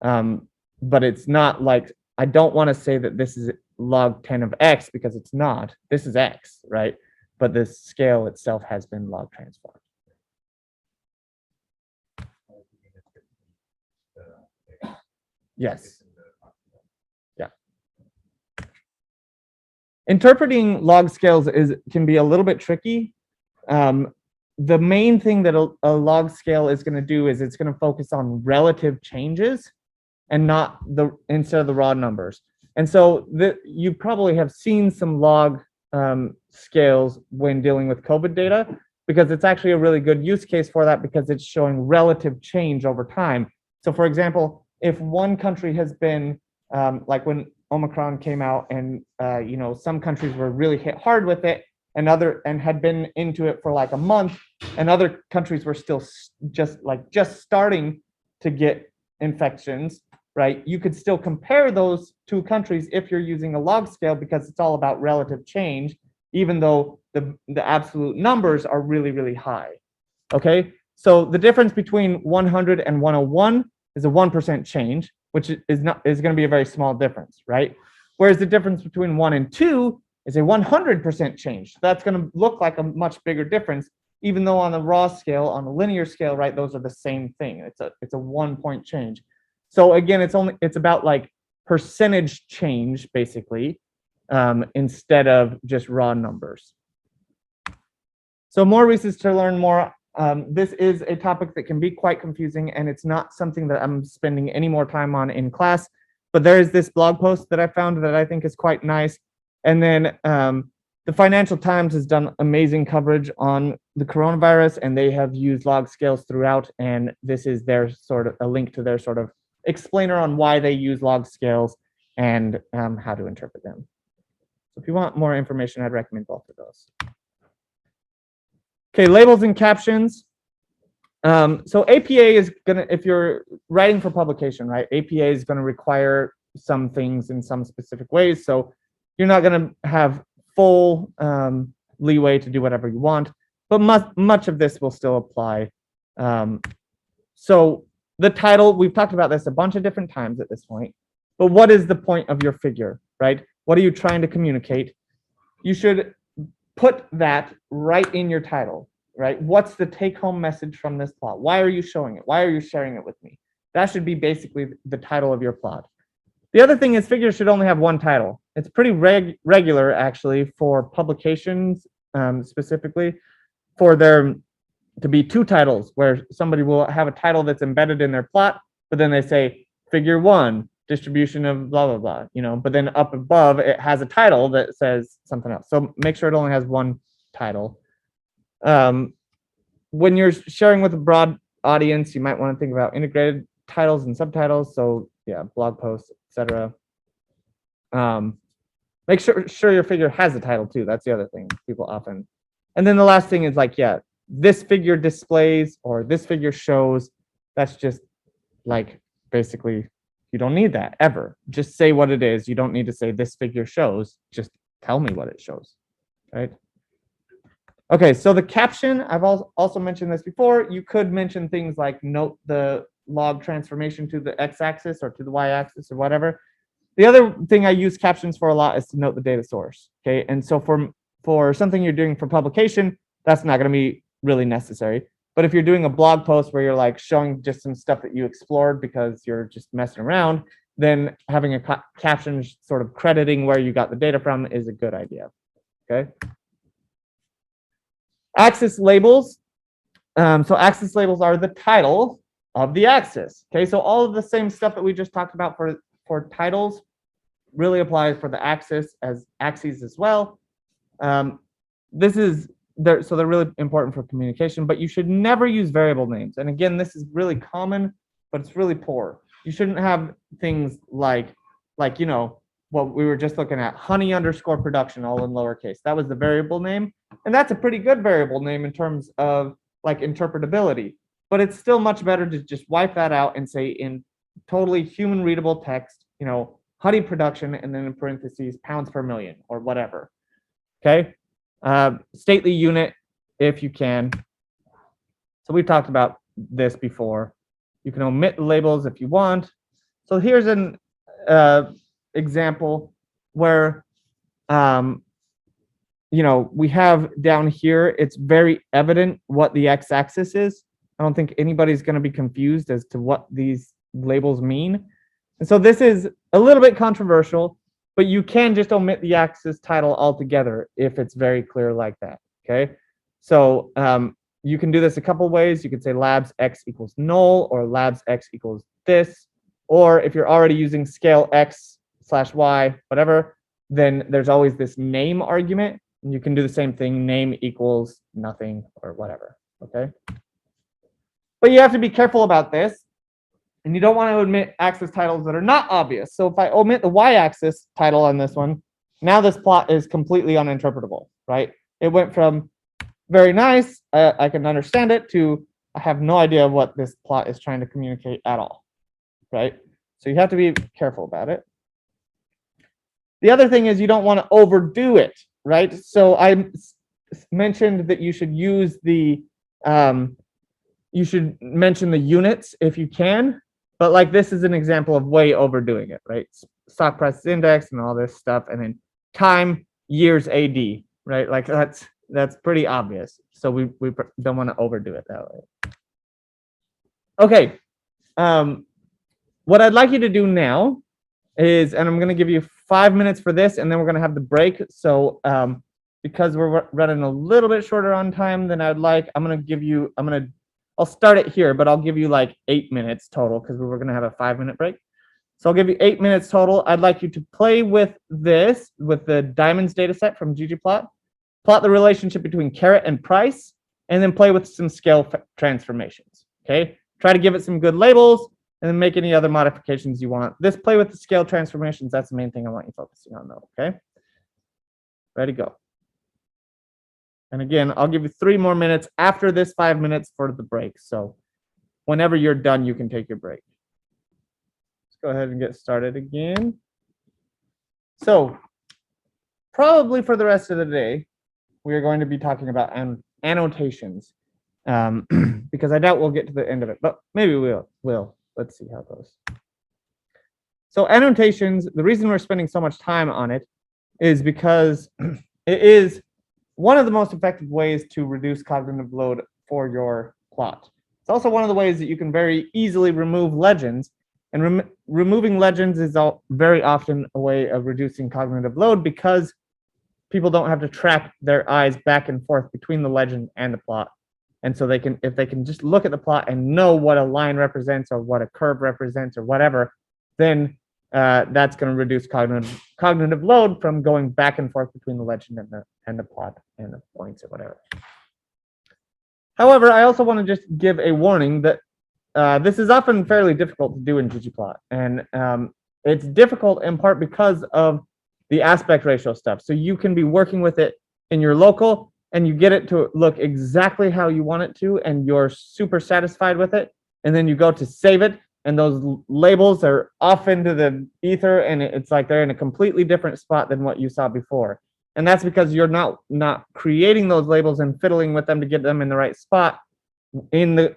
But it's not like, I don't want to say that this is log 10 of X because it's not. This is X, right? But the scale itself has been log transformed. Yes. Yeah. Interpreting log scales can be a little bit tricky. The main thing that a log scale is going to do is it's going to focus on relative changes and not instead of the raw numbers. And so you probably have seen some log scales when dealing with COVID data, because it's actually a really good use case for that, because it's showing relative change over time. So for example, if one country has been, like when Omicron came out and some countries were really hit hard with it, and had been into it for like a month, and other countries were still just starting to get infections, right? You could still compare those two countries if you're using a log scale, because it's all about relative change, even though the absolute numbers are really, really high. Okay, so the difference between 100 and 101 is a 1% change, which is going to be a very small difference, right? Whereas the difference between 1 and 2 is a 100% change. So that's going to look like a much bigger difference, even though on the raw scale, on the linear scale, right, those are the same thing. It's a 1 point change. So again, it's about like percentage change, basically, instead of just raw numbers. So more reasons to learn more. This is a topic that can be quite confusing, and it's not something that I'm spending any more time on in class, but there is this blog post that I found that I think is quite nice. And then the Financial Times has done amazing coverage on the coronavirus, and they have used log scales throughout, and this is their sort of a link to their sort of explainer on why they use log scales and how to interpret them. So if you want more information, I'd recommend both of those. Okay, labels and captions. So APA is gonna, if you're writing for publication, right, APA is gonna require some things in some specific ways. So you're not gonna have full leeway to do whatever you want, but much of this will still apply. So the title, we've talked about this a bunch of different times at this point, but what is the point of your figure, right? What are you trying to communicate? You should put that right in your title, right? What's the take-home message from this plot? Why are you showing it? Why are you sharing it with me? That should be basically the title of your plot. The other thing is figures should only have one title. It's pretty regular, actually, for publications, specifically, for there to be two titles, where somebody will have a title that's embedded in their plot, but then they say figure 1, distribution of blah, blah, blah, but then up above it has a title that says something else. So make sure it only has one title. When you're sharing with a broad audience, you might want to think about integrated titles and subtitles. So yeah, blog posts, etc. Make sure your figure has a title too. That's the other thing people often. And then the last thing is like, yeah, this figure displays or this figure shows. That's just like basically, you don't need that ever. Just say what it is. You don't need to say this figure shows. Just tell me what it shows, right? Okay, so the caption, I've also mentioned this before. You could mention things like note the log transformation to the x-axis or to the y-axis or whatever. The other thing I use captions for a lot is to note the data source. Okay, and so for something you're doing for publication, that's not going to be really necessary. But if you're doing a blog post where you're like showing just some stuff that you explored because you're just messing around, then having a caption sort of crediting where you got the data from is a good idea. Okay. Axis labels. So axis labels are the title of the axis. Okay, so all of the same stuff that we just talked about for titles really applies for the axis as axes as well. So they're really important for communication, but you should never use variable names. And again, this is really common, but it's really poor. You shouldn't have things like what we were just looking at, honey underscore production, all in lowercase. That was the variable name. And that's a pretty good variable name in terms of like interpretability, but it's still much better to just wipe that out and say in totally human readable text, honey production, and then in parentheses, pounds per million or whatever. Okay. Stately unit, if you can. So we've talked about this before. You can omit labels if you want. So here's an example where we have down here, it's very evident what the x-axis is. I don't think anybody's going to be confused as to what these labels mean. And so this is a little bit controversial, but you can just omit the axis title altogether if it's very clear like that. Okay, so you can do this a couple ways. You could say labs x equals null, or labs x equals this, or if you're already using scale x/y, whatever, then there's always this name argument. And you can do the same thing, name equals nothing or whatever. Okay, but you have to be careful about this. And you don't want to omit axis titles that are not obvious. So if I omit the y-axis title on this one, now this plot is completely uninterpretable, right? It went from very nice, I can understand it, to I have no idea what this plot is trying to communicate at all, right? So you have to be careful about it. The other thing is you don't want to overdo it, right? So I mentioned that you should use the, you should mention the units if you can. But like this is an example of way overdoing it, right? Stock prices index and all this stuff, and then time, years AD, right? Like that's pretty obvious. So we don't want to overdo it that way. Okay. What I'd like you to do now is, and I'm going to give you 5 minutes for this, and then we're going to have the break. So because we're running a little bit shorter on time than I'd like, I'll start it here, but I'll give you like 8 minutes total because we were going to have a 5-minute break. So I'll give you 8 minutes total. I'd like you to play with this, with the diamonds data set from ggplot, plot the relationship between carat and price, and then play with some scale transformations. Okay, try to give it some good labels, and then make any other modifications you want. This play with the scale transformations, that's the main thing I want you focusing on though. Okay, ready, go. And again, I'll give you 3 more minutes after this 5 minutes for the break. So whenever you're done, you can take your break. Let's go ahead and get started again. So probably for the rest of the day, we are going to be talking about annotations because I doubt we'll get to the end of it, but maybe we'll. Let's see how it goes. So annotations, the reason we're spending so much time on it is because it is one of the most effective ways to reduce cognitive load for your plot. It's also one of the ways that you can very easily remove legends, and removing legends is very often a way of reducing cognitive load because people don't have to track their eyes back and forth between the legend and the plot. And so they can, if they can just look at the plot and know what a line represents or what a curve represents or whatever, then that's going to reduce cognitive load from going back and forth between the legend and the plot and the points or whatever. However, I also want to just give a warning that this is often fairly difficult to do in ggplot, and it's difficult in part because of the aspect ratio stuff. So you can be working with it in your local, and you get it to look exactly how you want it to, and you're super satisfied with it, and then you go to save it, and those labels are off into the ether, and it's like they're in a completely different spot than what you saw before. And that's because you're not creating those labels and fiddling with them to get them in the right spot in the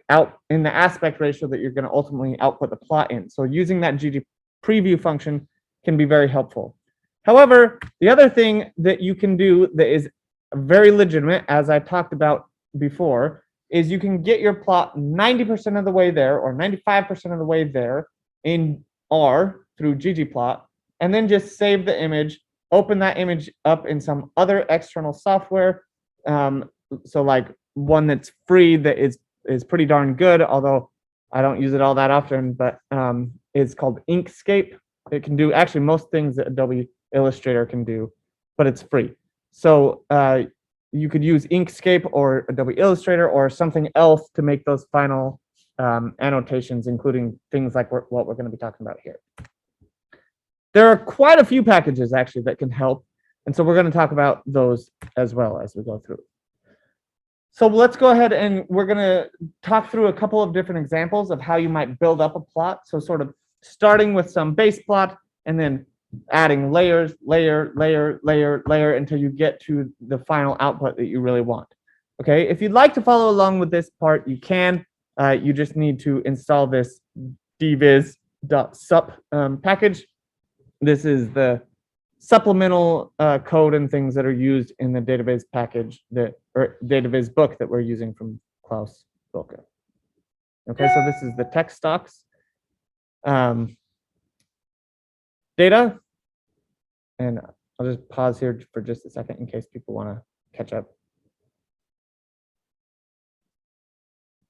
aspect ratio that you're going to ultimately output the plot in. So using that GG preview function can be very helpful. However, the other thing that you can do that is very legitimate, as I talked about before, is you can get your plot 90% of the way there or 95% of the way there in R through ggplot, and then just save the image, open that image up in some other external software. So like one that's free that is pretty darn good, although I don't use it all that often, but it's called Inkscape. It can do actually most things that Adobe Illustrator can do, but it's free. So you could use Inkscape or Adobe Illustrator or something else to make those final annotations, including things like what we're going to be talking about here. There are quite a few packages actually that can help, and so we're going to talk about those as well as we go through. So let's go ahead and we're going to talk through a couple of different examples of how you might build up a plot. So sort of starting with some base plot and then adding layers, layer, until you get to the final output that you really want. Okay, if you'd like to follow along with this part, you can. you just need to install this dviz.sup package. This is the supplemental code and things that are used in the database package or database book that we're using from Klaus Wilke. Okay, so this is the text stocks data. And I'll just pause here for just a second in case people want to catch up.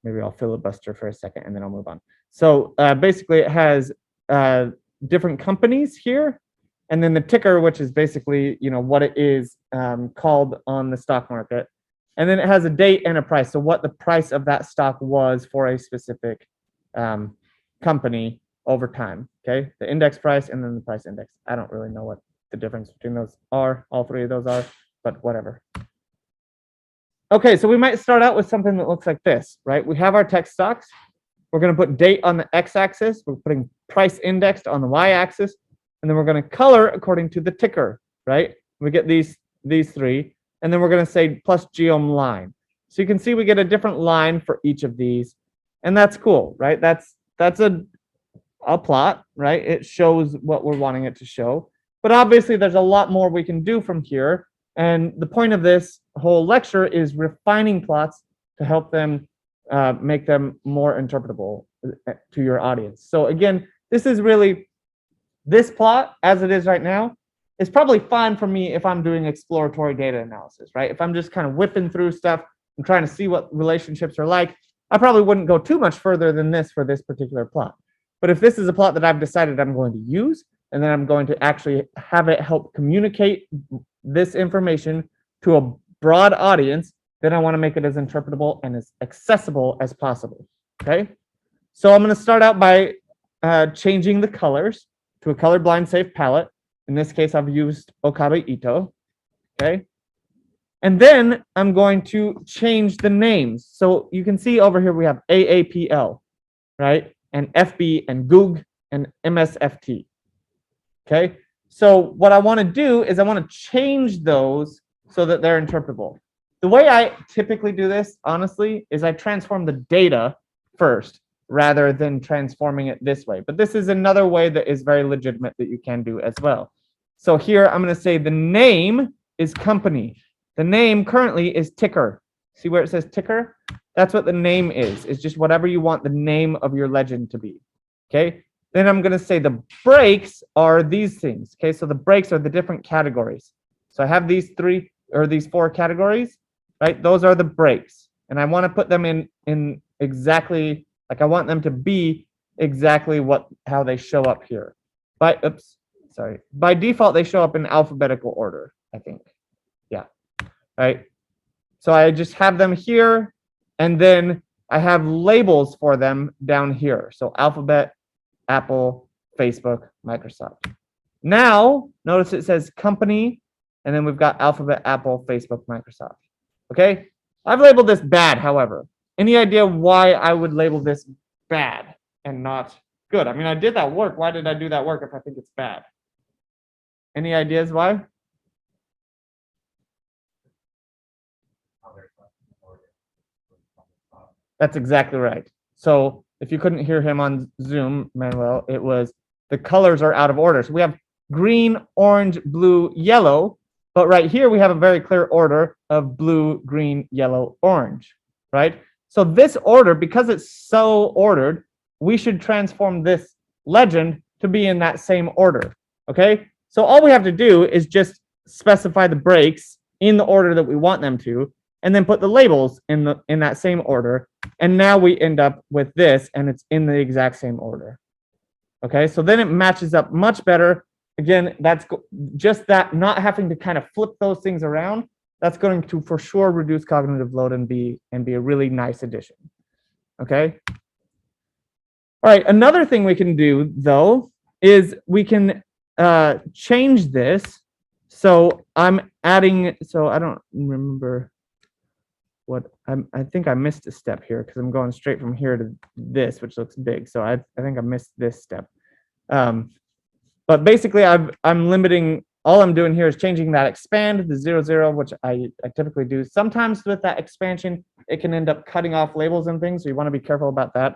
Maybe I'll filibuster for a second and then I'll move on. So basically it has different companies here, and then the ticker, which is basically, you know, what it is called on the stock market. And then it has a date and a price. So what the price of that stock was for a specific company over time. Okay, the index price and then the price index. I don't really know what the difference between those are. All three of those are, but whatever. Okay, so we might start out with something that looks like this, right? We have our text stocks. We're going to put date on the x-axis. We're putting price indexed on the y-axis, and then we're going to color according to the ticker, right? We get these three, and then we're going to say plus geom line. So you can see we get a different line for each of these, and that's cool, right? That's a plot, right? It shows what we're wanting it to show. But obviously, there's a lot more we can do from here. And the point of this whole lecture is refining plots to help them make them more interpretable to your audience. So again, this is really, this plot as it is right now is probably fine for me if I'm doing exploratory data analysis, right? If I'm just kind of whipping through stuff and trying to see what relationships are like, I probably wouldn't go too much further than this for this particular plot. But if this is a plot that I've decided I'm going to use, and then I'm going to actually have it help communicate this information to a broad audience, then I want to make it as interpretable and as accessible as possible. Okay, so I'm going to start out by changing the colors to a colorblind safe palette. In this case, I've used Okabe Ito. Okay, and then I'm going to change the names. So you can see over here we have AAPL, right, and FB and Goog and MSFT. Okay, so what I want to do is I want to change those so that they're interpretable. The way I typically do this, honestly, is I transform the data first rather than transforming it this way. But this is another way that is very legitimate that you can do as well. So here I'm going to say the name is company. The name currently is ticker. See where it says ticker? That's what the name is. It's just whatever you want the name of your legend to be. Okay. Then I'm going to say the breaks are these things. Okay, so the breaks are the different categories. So I have these three or these four categories, right? Those are the breaks. And I want to put them in exactly, like I want them to be exactly how they show up here. By default, they show up in alphabetical order, I think. Yeah, right. So I just have them here, and then I have labels for them down here. So alphabet, Apple, Facebook, Microsoft. Now, notice it says company, and then we've got Alphabet, Apple, Facebook, Microsoft. Okay, I've labeled this bad, however. Any idea why I would label this bad and not good? I mean, I did that work. Why did I do that work if I think it's bad? Any ideas why? That's exactly right. So if you couldn't hear him on Zoom, Manuel, it was the colors are out of order. So we have green, orange, blue, yellow, but right here we have a very clear order of blue, green, yellow, orange, right? So this order, because it's so ordered, we should transform this legend to be in that same order, okay? So all we have to do is just specify the breaks in the order that we want them to, and then put the labels in that same order. And now we end up with this, and it's in the exact same order. Okay, so then it matches up much better. Again, that's just that not having to kind of flip those things around. That's going to for sure reduce cognitive load and be a really nice addition. Okay. All right. Another thing we can do though is we can change this. So I'm adding. So I don't remember what I think I missed a step here because I'm going straight from here to this, which looks big. So I think I missed this step. But basically, I'm limiting all I'm doing here is changing that expand, the 0, 0, which I typically do. Sometimes with that expansion, it can end up cutting off labels and things, so you want to be careful about that.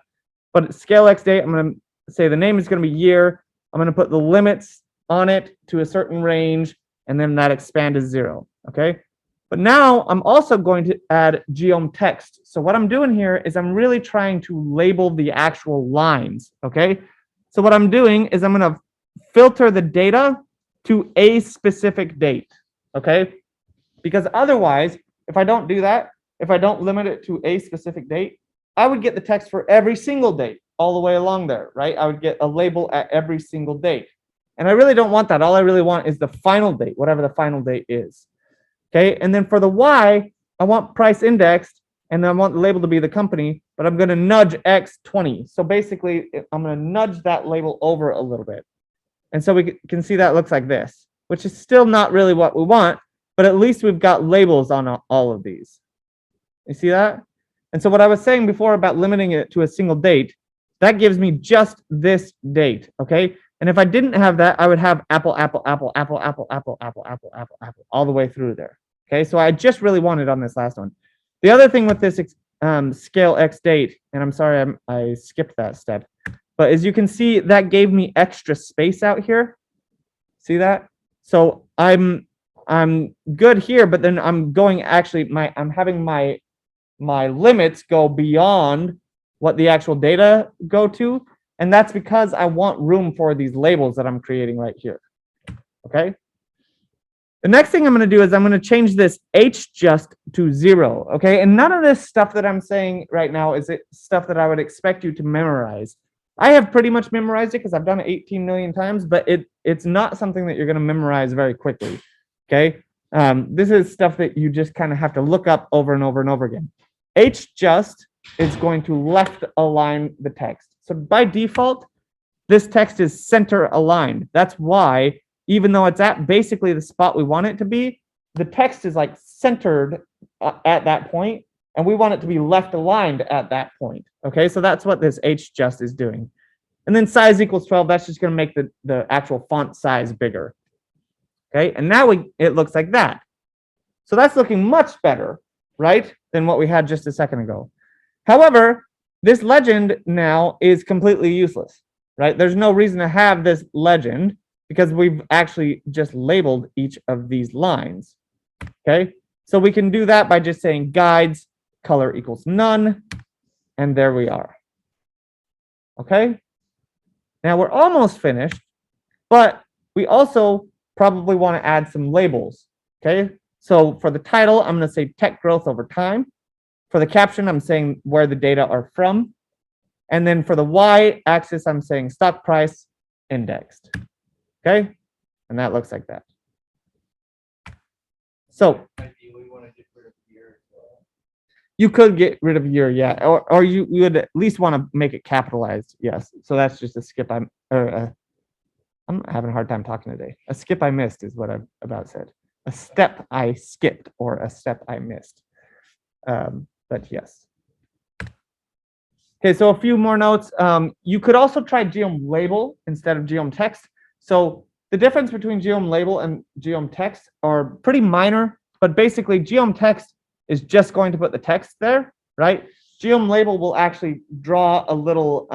But scale X date, I'm going to say the name is going to be year. I'm going to put the limits on it to a certain range, and then that expand is 0, okay? But now I'm also going to add Geom Text. So what I'm doing here is I'm really trying to label the actual lines, okay? So what I'm doing is I'm going to filter the data to a specific date, okay? Because otherwise, if I don't do that, if I don't limit it to a specific date, I would get the text for every single date all the way along there, right? I would get a label at every single date. And I really don't want that. All I really want is the final date, whatever the final date is. Okay, and then for the Y, I want price indexed, and I want the label to be the company, but I'm going to nudge X20. So basically, I'm going to nudge that label over a little bit. And so we can see that looks like this, which is still not really what we want, but at least we've got labels on all of these. You see that? And so what I was saying before about limiting it to a single date, that gives me just this date, okay? And if I didn't have that, I would have apple, apple, apple, apple, apple, apple, apple, apple, apple, apple, all the way through there. Okay, so I just really wanted on this last one. The other thing with this scale X date, and I'm sorry I skipped that step, but as you can see, that gave me extra space out here. See that? So I'm good here, but then I'm going actually I'm having my limits go beyond what the actual data go to. And that's because I want room for these labels that I'm creating right here. Okay. The next thing I'm going to do is I'm going to change this HJust to 0. Okay. And none of this stuff that I'm saying right now is stuff that I would expect you to memorize. I have pretty much memorized it because I've done it 18 million times, but it's not something that you're going to memorize very quickly. Okay. This is stuff that you just kind of have to look up over and over and over again. HJust is going to left align the text. So by default, this text is center aligned. That's why, even though it's at basically the spot we want it to be, the text is like centered at that point, and we want it to be left aligned at that point. Okay, so that's what this HJust is doing. And then size equals 12, that's just going to make the actual font size bigger. Okay, and now it looks like that. So that's looking much better, right, than what we had just a second ago. However, this legend now is completely useless, right? There's no reason to have this legend because we've actually just labeled each of these lines, okay? So we can do that by just saying guides, color equals none, and there we are, okay? Now we're almost finished, but we also probably want to add some labels, okay? So for the title, I'm going to say tech growth over time. For the caption, I'm saying where the data are from. And then for the y-axis, I'm saying stock price indexed. Okay? And that looks like that. So you could get rid of year, yeah. Or you would at least want to make it capitalized, yes. So that's just a skip I'm having a hard time talking today. A skip I missed is what I've about said. A step I skipped or a step I missed. But yes. Okay, so a few more notes. You could also try Geom Label instead of Geom Text. So the difference between Geom Label and Geom Text are pretty minor, but basically Geom Text is just going to put the text there, right? Geom Label will actually draw a little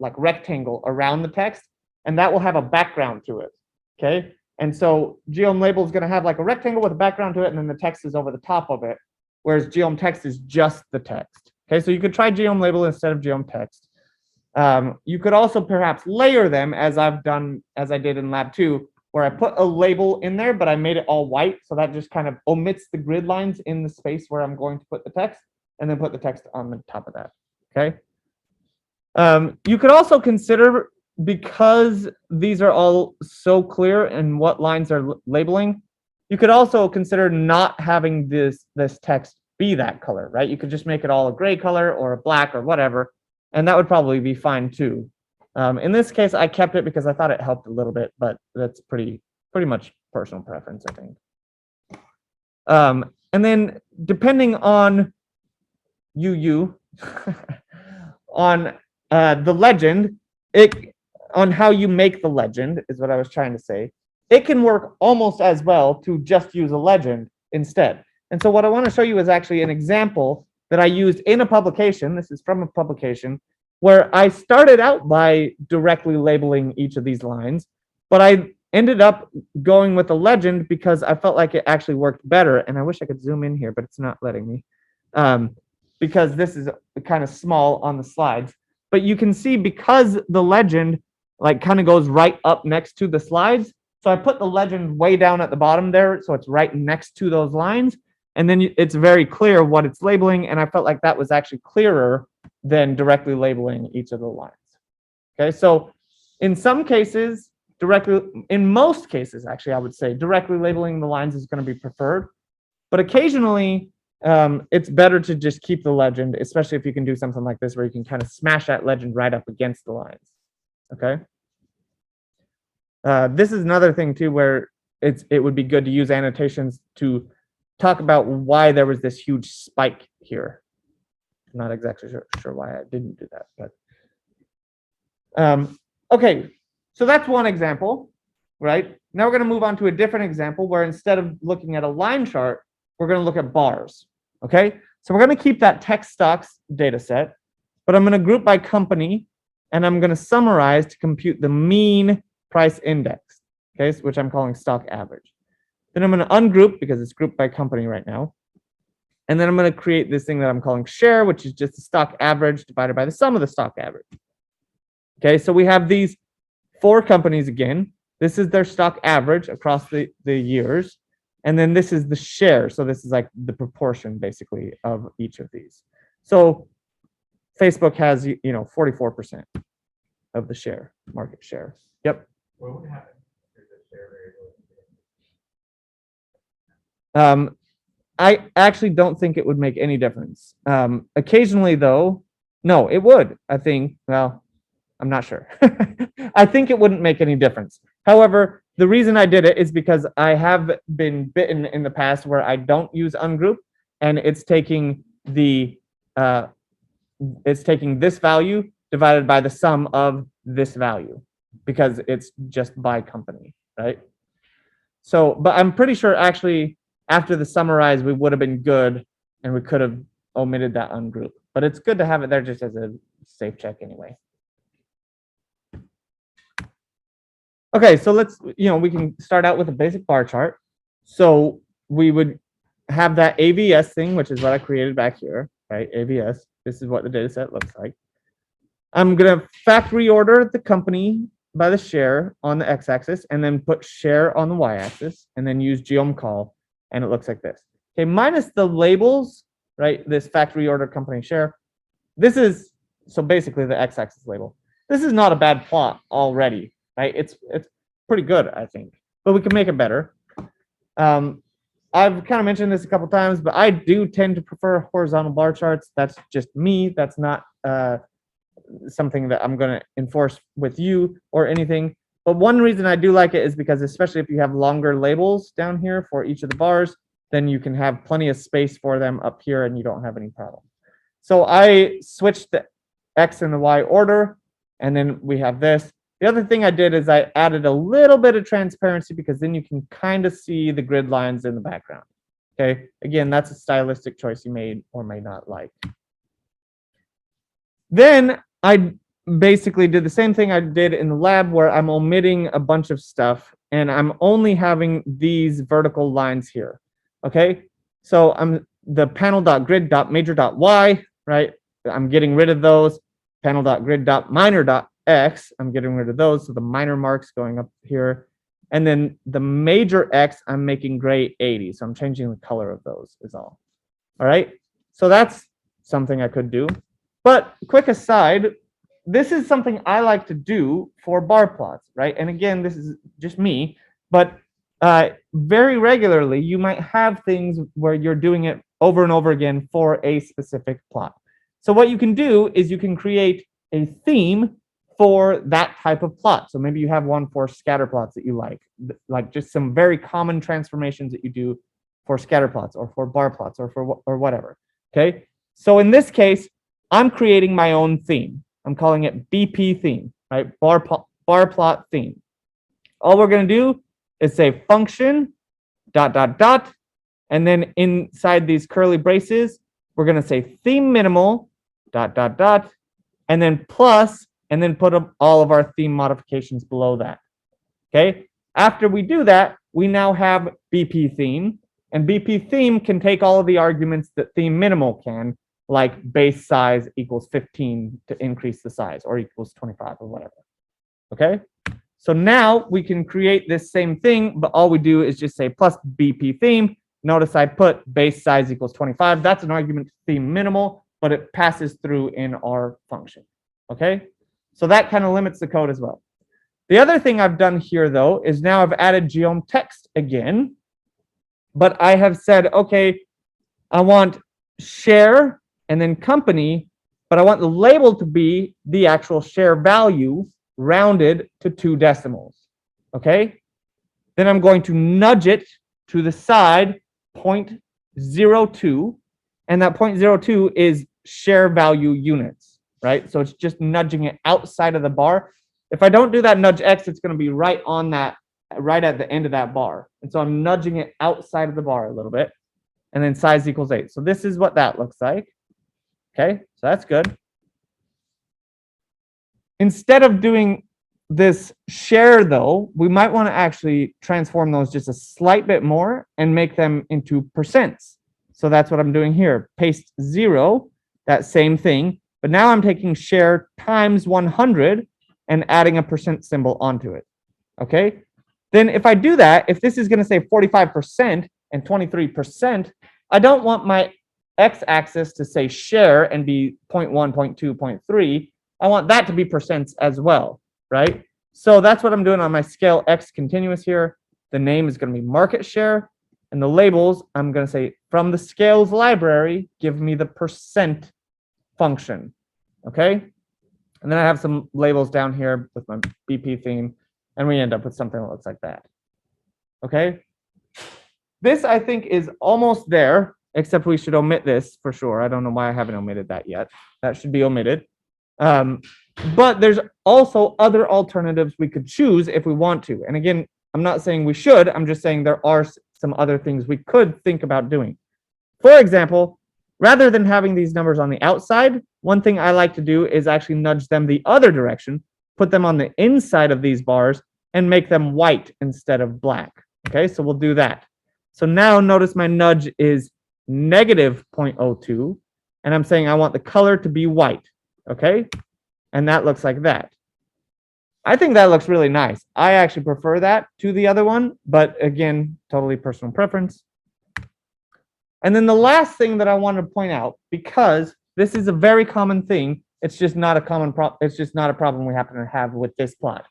like rectangle around the text, and that will have a background to it, okay? And so Geom Label is going to have like a rectangle with a background to it, and then the text is over the top of it, whereas Geom Text is just the text. Okay, so you could try Geom Label instead of Geom Text. You could also perhaps layer them as I did in lab 2, where I put a label in there, but I made it all white. So that just kind of omits the grid lines in the space where I'm going to put the text, and then put the text on the top of that. Okay. You could also consider, because these are all so clear in what lines are labeling, you could also consider not having this text be that color, right? You could just make it all a gray color or a black or whatever, and that would probably be fine too. In this case, I kept it because I thought it helped a little bit, but that's pretty much personal preference, I think. And then depending on on the legend, on how you make the legend is what I was trying to say. it can work almost as well to just use a legend instead. And so what I want to show you is actually an example that I used in a publication. This is from a publication where I started out by directly labeling each of these lines, but I ended up going with a legend because I felt like it actually worked better. And I wish I could zoom in here, but it's not letting me because this is kind of small on the slides. But you can see because the legend like kind of goes right up next to the slides. So I put the legend way down at the bottom there, so it's right next to those lines. And then it's very clear what it's labeling. And I felt like that was actually clearer than directly labeling each of the lines. Okay, so in some cases, in most cases, actually, I would say directly labeling the lines is going to be preferred. But occasionally, it's better to just keep the legend, especially if you can do something like this where you can kind of smash that legend right up against the lines. Okay. This is another thing too, where it would be good to use annotations to talk about why there was this huge spike here. I'm not exactly sure why I didn't do that, but okay, so that's one example, right? Now we're going to move on to a different example where instead of looking at a line chart, we're going to look at bars. Okay, so we're going to keep that text stocks data set, but I'm going to group by company, and I'm going to summarize to compute the mean price index, okay, which I'm calling stock average. Then I'm going to ungroup because it's grouped by company right now. And then I'm going to create this thing that I'm calling share, which is just the stock average divided by the sum of the stock average. Okay, so we have these 4 companies again. This is their stock average across the years. And then this is the share. So this is like the proportion basically of each of these. So Facebook has, 44% of the share, market share. Yep. What would happen if the share variable? I actually don't think it would make any difference. Occasionally, though, no, it would. I think, well, I'm not sure. I think it wouldn't make any difference. However, the reason I did it is because I have been bitten in the past where I don't use ungroup, and it's taking this value divided by the sum of this value because it's just by company, right? So, but I'm pretty sure actually after the summarize, we would have been good and we could have omitted that ungroup, but it's good to have it there just as a safe check anyway. Okay, so let's, we can start out with a basic bar chart. So we would have that AVS thing, which is what I created back here, right? AVS, this is what the data set looks like. I'm going to factory order the company by the share on the x-axis and then put share on the y-axis and then use geom call, and it looks like this. Okay, minus the labels, right? This factory order company share. This is, so basically the x-axis label. This is not a bad plot already, right? It's pretty good, I think, but we can make it better. I've kind of mentioned this a couple times, but I do tend to prefer horizontal bar charts. That's just me. That's not something that I'm going to enforce with you or anything. But one reason I do like it is because, especially if you have longer labels down here for each of the bars, then you can have plenty of space for them up here and you don't have any problem. So I switched the X and the Y order, and then we have this. The other thing I did is I added a little bit of transparency because then you can kind of see the grid lines in the background. Okay, again, that's a stylistic choice you may or may not like. Then I basically did the same thing I did in the lab where I'm omitting a bunch of stuff and I'm only having these vertical lines here. Okay, so I'm the panel.grid.major.y, right? I'm getting rid of those. Panel.grid.minor.x, I'm getting rid of those. So the minor marks going up here. And then the major X, I'm making gray 80. So I'm changing the color of those is all. All right, so that's something I could do. But quick aside, this is something I like to do for bar plots, right? And again, this is just me, but very regularly, you might have things where you're doing it over and over again for a specific plot. So what you can do is you can create a theme for that type of plot. So maybe you have one for scatter plots that you like just some very common transformations that you do for scatter plots or for bar plots or whatever. Okay, so in this case, I'm creating my own theme. I'm calling it BP theme, right? Bar plot theme. All we're going to do is say function dot dot dot, and then inside these curly braces, we're going to say theme minimal dot dot dot, and then plus, and then put up all of our theme modifications below that. Okay. After we do that, we now have BP theme, and BP theme can take all of the arguments that theme minimal can, like base size equals 15 to increase the size, or equals 25 or whatever. Okay. So now we can create this same thing, but all we do is just say plus BP theme. Notice I put base size equals 25. That's an argument to theme minimal, but it passes through in our function. Okay. So that kind of limits the code as well. The other thing I've done here, though, is now I've added Geom Text again, but I have said, okay, I want share and then company, but I want the label to be the actual share value rounded to 2 decimals. Okay. Then I'm going to nudge it to the side 0.02, and that 0.02 is share value units, right? So it's just nudging it outside of the bar. If I don't do that nudge X, it's going to be right on that, right at the end of that bar. And so I'm nudging it outside of the bar a little bit, and then size equals 8. So this is what that looks like. Okay, so that's good. Instead of doing this share, though, we might want to actually transform those just a slight bit more and make them into percents. So that's what I'm doing here. Paste 0, that same thing, but now I'm taking share times 100 and adding a percent symbol onto it. Okay, then if I do that, if this is going to say 45% and 23%, I don't want my x-axis to say share and be 0.1, 0.2, 0.3. I want that to be percents as well, right? So that's what I'm doing on my scale x continuous here. The name is going to be market share, and the labels, I'm going to say from the scales library, give me the percent function. Okay. And then I have some labels down here with my BP theme, and we end up with something that looks like that. Okay. This, I think, is almost there, except we should omit this for sure. I don't know why I haven't omitted that yet. That should be omitted. But there's also other alternatives we could choose if we want to. And again, I'm not saying we should. I'm just saying there are some other things we could think about doing. For example, rather than having these numbers on the outside, one thing I like to do is actually nudge them the other direction, put them on the inside of these bars, and make them white instead of black. Okay, so we'll do that. So now notice my nudge is negative 0.02, and I'm saying I want the color to be white. Okay, and that looks like that. I think that looks really nice. I actually prefer that to the other one, but again, totally personal preference. And then the last thing that I want to point out, because this is a very common thing, it's just not a problem we happen to have with this plot.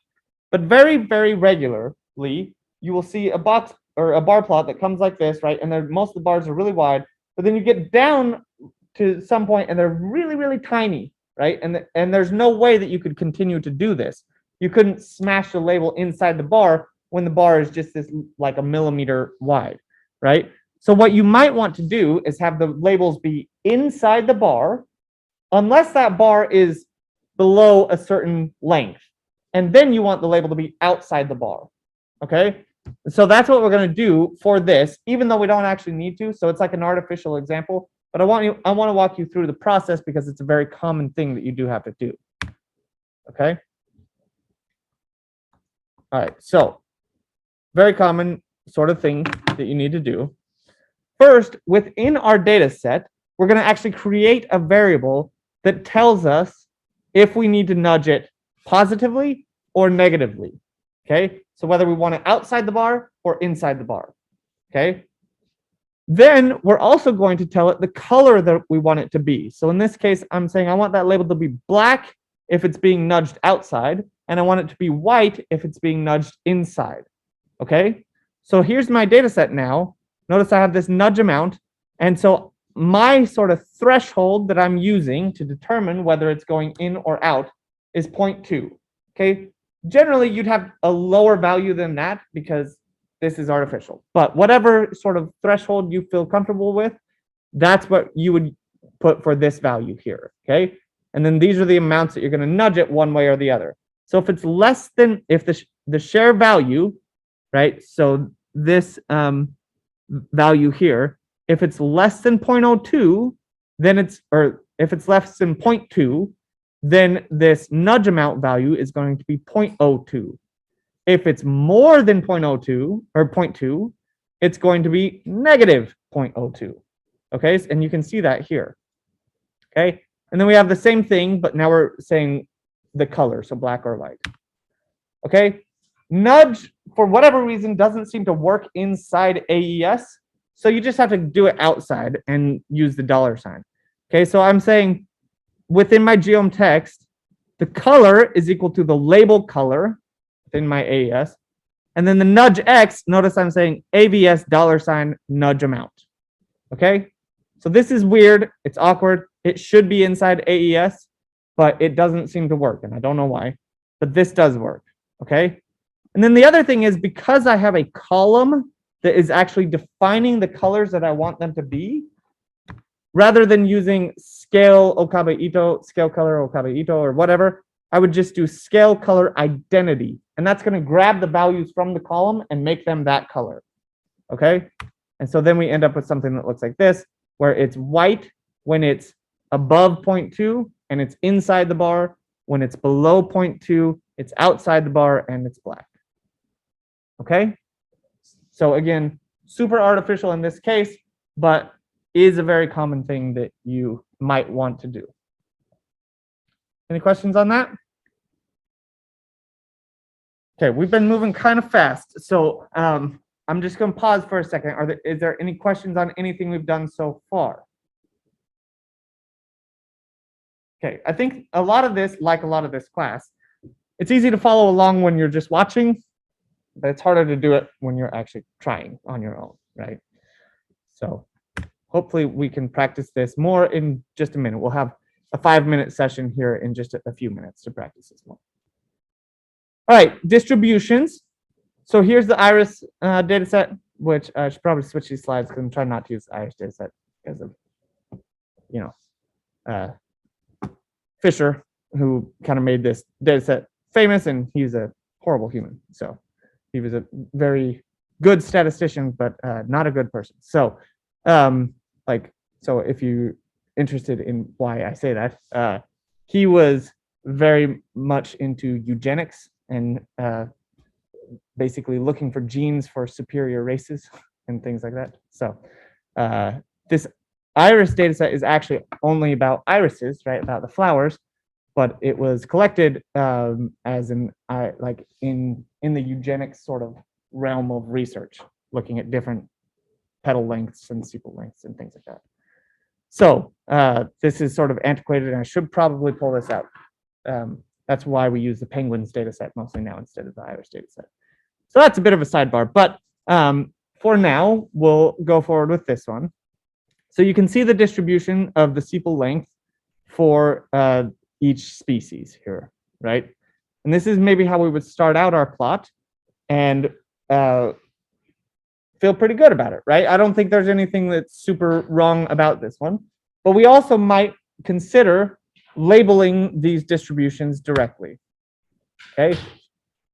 But very, very regularly, you will see a box or a bar plot that comes like this, right? And most of the bars are really wide, but then you get down to some point and they're really, really tiny, right? And there's no way that you could continue to do this. You couldn't smash the label inside the bar when the bar is just this like a millimeter wide, right? So what you might want to do is have the labels be inside the bar, unless that bar is below a certain length. And then you want the label to be outside the bar, okay? So that's what we're going to do for this, even though we don't actually need to. So it's like an artificial example, but I want to walk you through the process because it's a very common thing that you do have to do, okay? All right, so very common sort of thing that you need to do. First, within our data set, we're going to actually create a variable that tells us if we need to nudge it positively or negatively. Okay, so whether we want it outside the bar or inside the bar. Okay, then we're also going to tell it the color that we want it to be. So in this case, I'm saying I want that label to be black if it's being nudged outside, and I want it to be white if it's being nudged inside. Okay, so here's my data set now. Notice I have this nudge amount, and so my sort of threshold that I'm using to determine whether it's going in or out is 0.2. Okay, generally you'd have a lower value than that because this is artificial, but whatever sort of threshold you feel comfortable with, that's what you would put for this value here. Okay, and then these are the amounts that you're going to nudge it one way or the other. So if it's less than, if the share value right? So this value here, if it's less than 0.02, then or if it's less than 0.2, then this nudge amount value is going to be 0.02. If it's more than 0.02 or 0.2, it's going to be negative 0.02. Okay, and you can see that here. Okay, and then we have the same thing, but now we're saying the color, so black or white. Okay, nudge, for whatever reason, doesn't seem to work inside AES, so you just have to do it outside and use the $sign. Okay, so I'm saying within my Geom text, the color is equal to the label color in my AES, and then the nudge X, notice I'm saying AVS $sign nudge amount. Okay, so this is weird, it's awkward, it should be inside AES, but it doesn't seem to work, and I don't know why, but this does work. Okay, and then the other thing is, because I have a column that is actually defining the colors that I want them to be, rather than using scale Okabe Ito, scale color Okabe Ito, or whatever, I would just do scale color identity, and that's going to grab the values from the column and make them that color. Okay, and so then we end up with something that looks like this, where it's white when it's above 0.2 and it's inside the bar. When it's below 0.2, it's outside the bar and it's black. Okay, so again, super artificial in this case, but is a very common thing that you might want to do. Any questions on that? Okay, we've been moving kind of fast, so I'm just going to pause for a second. Is there any questions on anything we've done so far? Okay, I think a lot of this, like a lot of this class, it's easy to follow along when you're just watching, but it's harder to do it when you're actually trying on your own, right? So hopefully we can practice this more in just a minute. We'll have a 5-minute session here in just a few minutes to practice this more. All right, distributions. So here's the iris data set, which I should probably switch these slides because I'm trying not to use the iris data set because of, you know, Fisher, who kind of made this data set famous, and he's a horrible human. So he was a very good statistician, but not a good person. So so if you're interested in why I say that, he was very much into eugenics and basically looking for genes for superior races and things like that. So this iris data set is actually only about irises, right? About the flowers, but it was collected as in the eugenics sort of realm of research, looking at different petal lengths and sepal lengths and things like that. So this is sort of antiquated, and I should probably pull this out. That's why we use the penguins data set mostly now instead of the iris data set. So that's a bit of a sidebar, but for now, we'll go forward with this one. So you can see the distribution of the sepal length for each species here, right? And this is maybe how we would start out our plot and feel pretty good about it, right? I don't think there's anything that's super wrong about this one, but we also might consider labeling these distributions directly, okay?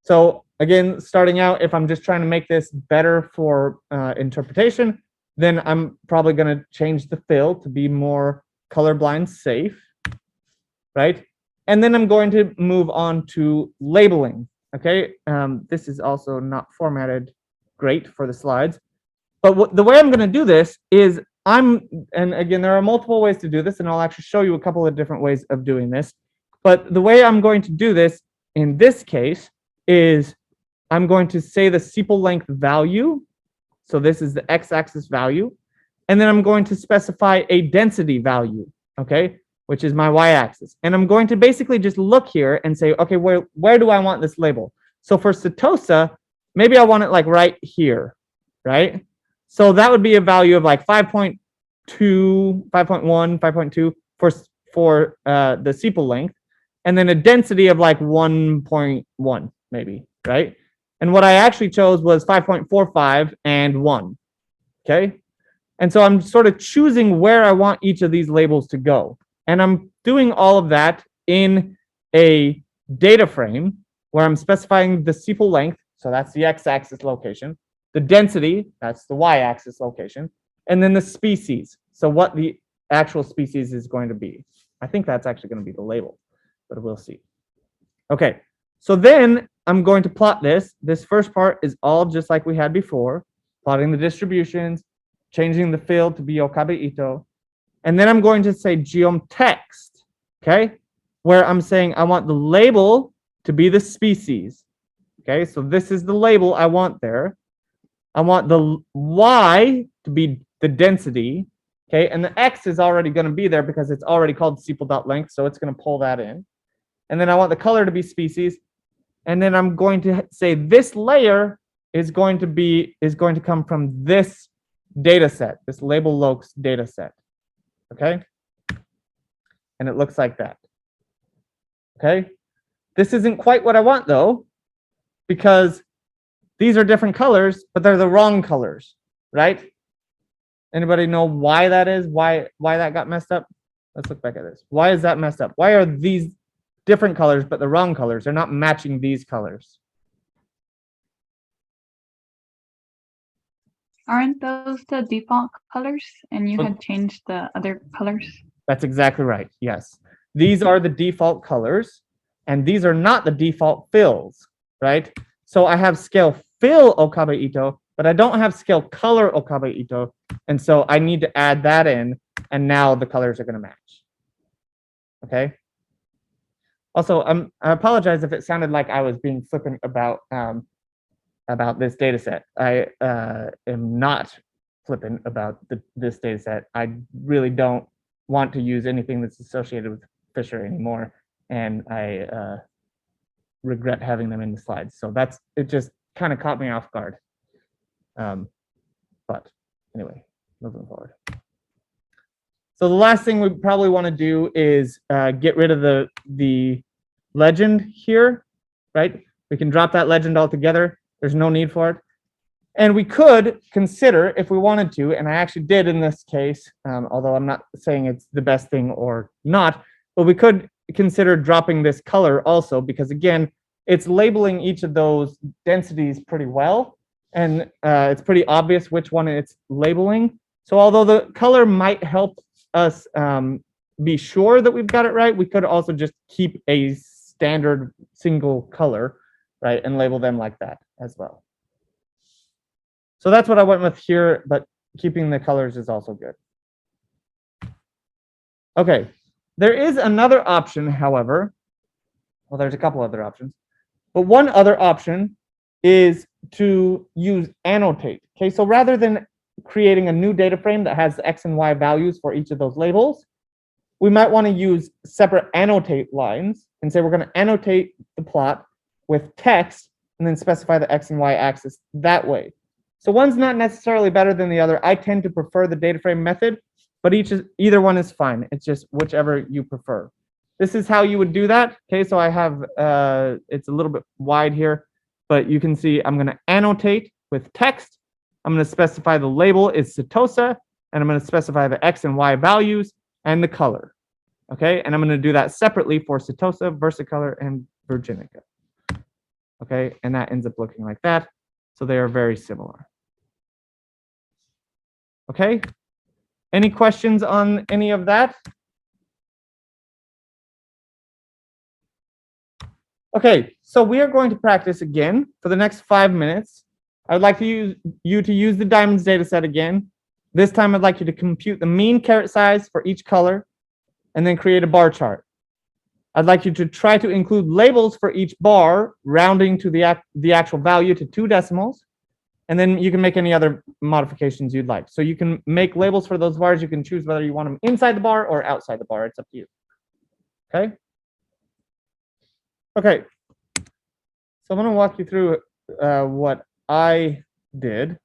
So again, starting out, if I'm just trying to make this better for interpretation, then I'm probably going to change the fill to be more colorblind safe, right? And then I'm going to move on to labeling, okay? This is also not formatted great for the slides, but the way I'm going to do this is and again, there are multiple ways to do this, and I'll actually show you a couple of different ways of doing this. But the way I'm going to do this in this case is I'm going to say the sepal length value. So this is the x-axis value. And then I'm going to specify a density value, okay, which is my y-axis. And I'm going to basically just look here and say, okay, where do I want this label? So for Setosa, maybe I want it like right here, right? So that would be a value of like 5.2, 5.1, 5.2 for the sepal length, and then a density of like 1.1 maybe, right? And what I actually chose was 5.45 and 1, okay? And so I'm sort of choosing where I want each of these labels to go. And I'm doing all of that in a data frame where I'm specifying the sepal length So that's the x-axis location. The density, that's the y-axis location. And then the species. So what the actual species is going to be. I think that's actually going to be the label, but we'll see. Okay, so then I'm going to plot this. This first part is all just like we had before, plotting the distributions, changing the field to be Okabe Ito. And then I'm going to say Geom Text, okay, where I'm saying I want the label to be the species. Okay, so this is the label I want there. I want the y to be the density, okay, and the x is already going to be there because it's already called sepal.length, so it's going to pull that in. And then I want the color to be species, and then I'm going to say this layer is going to come from this data set, this label locks data set, okay? And it looks like that, okay? This isn't quite what I want though, because these are different colors, but they're the wrong colors, right? Anybody know why that is? Why that got messed up? Let's look back at this. Why is that messed up? Why are these different colors, but the wrong colors? They're not matching these colors. Aren't those the default colors and you had changed the other colors? That's exactly right. Yes. These are the default colors, and these are not the default fills, right? So I have scale fill Okabe Ito, but I don't have scale color Okabe Ito. And so I need to add that in, and now the colors are going to match. Okay. Also, I apologize if it sounded like I was being flippant about this data set. I am not flippant about this data set. I really don't want to use anything that's associated with Fisher anymore, and I regret having them in the slides. So it just kind of caught me off guard. But anyway, moving forward. So the last thing we probably want to do is get rid of the legend here, right? We can drop that legend altogether. There's no need for it. And we could consider, if we wanted to, and I actually did in this case, although I'm not saying it's the best thing or not, but we could consider dropping this color also, because again, it's labeling each of those densities pretty well, and it's pretty obvious which one it's labeling. So although the color might help us be sure that we've got it right, we could also just keep a standard single color, right, and label them like that as well. So that's what I went with here, but keeping the colors is also good. Okay, there is another option, however. Well, there's a couple other options, but one other option is to use annotate. Okay, so rather than creating a new data frame that has X and Y values for each of those labels, we might want to use separate annotate lines and say we're going to annotate the plot with text and then specify the X and Y axis that way. So one's not necessarily better than the other. I tend to prefer the data frame method, but either one is fine. It's just whichever you prefer. This is how you would do that. Okay, so I have, it's a little bit wide here, but you can see I'm going to annotate with text. I'm going to specify the label is Setosa, and I'm going to specify the X and Y values and the color. Okay, and I'm going to do that separately for Setosa, Versicolor, and Virginica. Okay, and that ends up looking like that. So they are very similar. Okay, any questions on any of that? Okay, so we are going to practice again for the next 5 minutes. I would like you to use the diamonds data set again. This time I'd like you to compute the mean caret size for each color and then create a bar chart. I'd like you to try to include labels for each bar, rounding to the actual value to 2 decimals. And then you can make any other modifications you'd like. So you can make labels for those bars. You can choose whether you want them inside the bar or outside the bar. It's up to you. Okay? Okay. So I'm going to walk you through what I did.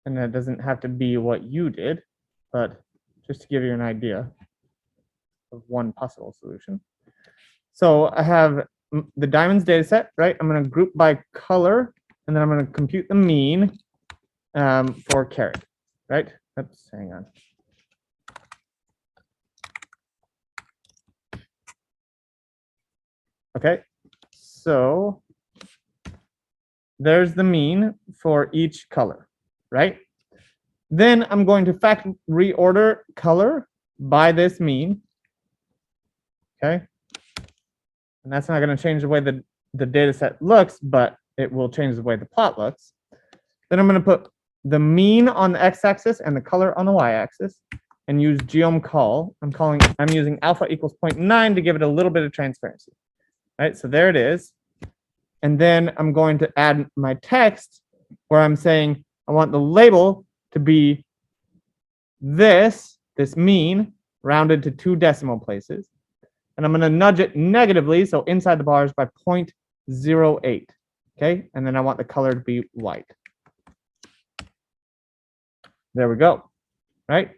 And that doesn't have to be what you did, but just to give you an idea of one possible solution. So I have the diamonds data set, right? I'm going to group by color, and then I'm going to compute the mean for caret, right? Oops, hang on. Okay, so there's the mean for each color, right? Then I'm going to factory order color by this mean. Okay. And that's not going to change the way the data set looks, but it will change the way the plot looks. Then I'm going to put the mean on the x-axis and the color on the y-axis and use geom call. I'm using alpha equals 0.9 to give it a little bit of transparency. Right, so there it is. And then I'm going to add my text where I'm saying I want the label to be this mean rounded to 2 decimal places. And I'm going to nudge it negatively, so inside the bars by 0.08. Okay, and then I want the color to be white. There we go. Right.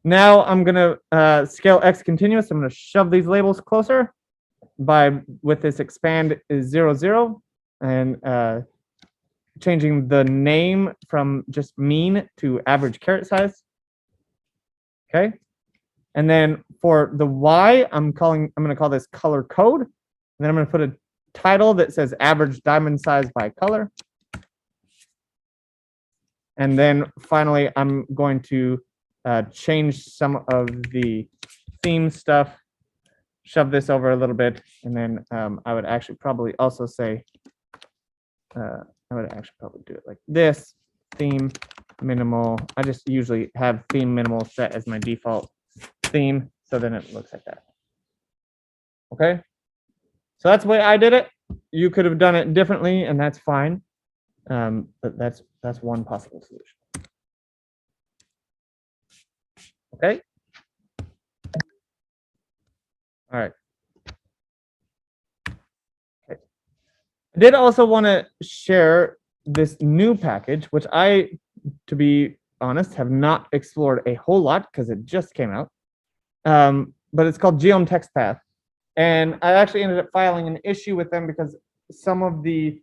Now I'm going to scale x continuous. I'm going to shove these labels closer with this expand is 0, 0, and changing the name from just mean to average caret size. Okay. And then for the y, I'm going to call this color code. And then I'm going to put a title that says average diamond size by color. And then finally, I'm going to change some of the theme stuff, shove this over a little bit, and then I would actually probably also say, I would actually probably do it like this, theme minimal. I just usually have theme minimal set as my default theme, so then it looks like that. Okay, so that's the way I did it. You could have done it differently, and that's fine. But that's one possible solution. Okay. All right. Okay. I did also want to share this new package, which I, to be honest, have not explored a whole lot because it just came out. But it's called Geom Text Path. And I actually ended up filing an issue with them because some of the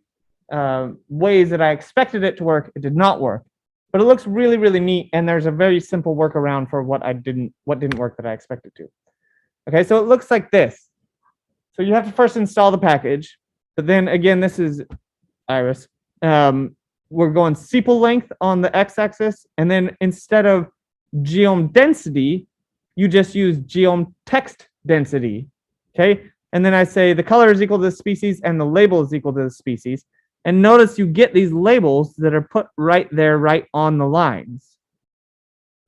ways that I expected it to work, it did not work. But it looks really, really neat, and there's a very simple workaround for what didn't work that I expected to. Okay, so it looks like this. So you have to first install the package, but then again, this is Iris. We're going sepal length on the x-axis, and then instead of geom density, you just use geom text density. Okay, and then I say the color is equal to the species and the label is equal to the species. And notice you get these labels that are put right there, right on the lines.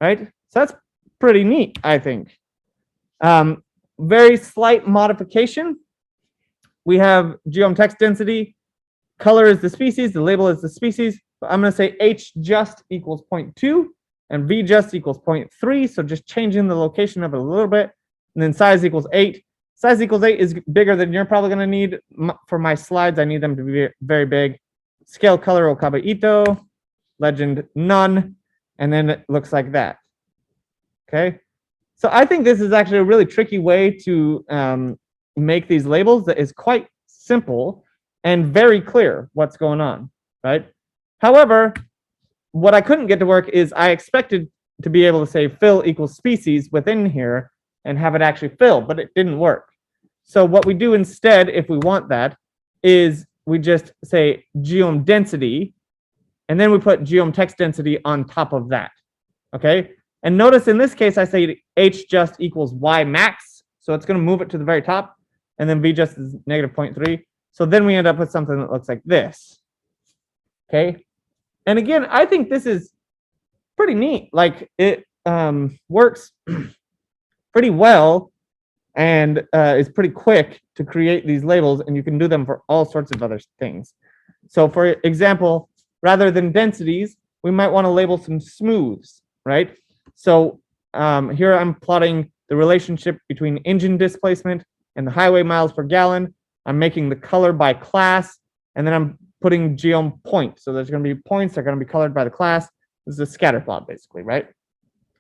Right? So that's pretty neat, I think. Very slight modification. We have geom text density. Color is the species. The label is the species. But I'm going to say h just equals 0.2 and v just equals 0.3. So just changing the location of it a little bit. And then size equals 8. Size equals 8 is bigger than you're probably going to need. For my slides, I need them to be very big. Scale color Okabe Ito, legend none, and then it looks like that. Okay, so I think this is actually a really tricky way to make these labels that is quite simple and very clear what's going on, right? However, what I couldn't get to work is I expected to be able to say fill equals species within here and have it actually fill, but it didn't work. So what we do instead, if we want that, is we just say geom density, and then we put geom text density on top of that. Okay, and notice in this case I say h just equals y max, so it's going to move it to the very top, and then v just is negative 0.3. So then we end up with something that looks like this. Okay, and again, I think this is pretty neat. Like it works pretty well and is pretty quick to create these labels, and you can do them for all sorts of other things. So for example, rather than densities, we might want to label some smooths, right? So here I'm plotting the relationship between engine displacement and the highway miles per gallon. I'm making the color by class, and then I'm putting geom point. So there's going to be points that are going to be colored by the class. This is a scatter plot, basically, right?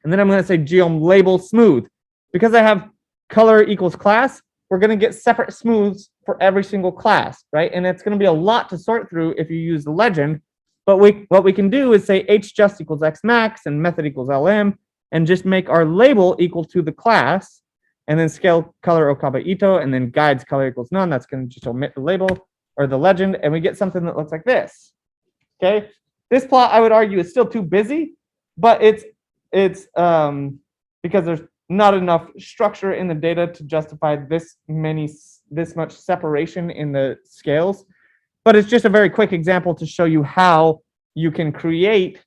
And then I'm going to say geom label smooth. Because I have color equals class, we're going to get separate smooths for every single class, right? And it's going to be a lot to sort through if you use the legend. But what we can do is say h just equals x max and method equals lm, and just make our label equal to the class, and then scale color Okabe Ito, and then guides color equals none. That's going to just omit the label or the legend, and we get something that looks like this. Okay, this plot I would argue is still too busy, but it's because there's not enough structure in the data to justify this much separation in the scales. But it's just a very quick example to show you how you can create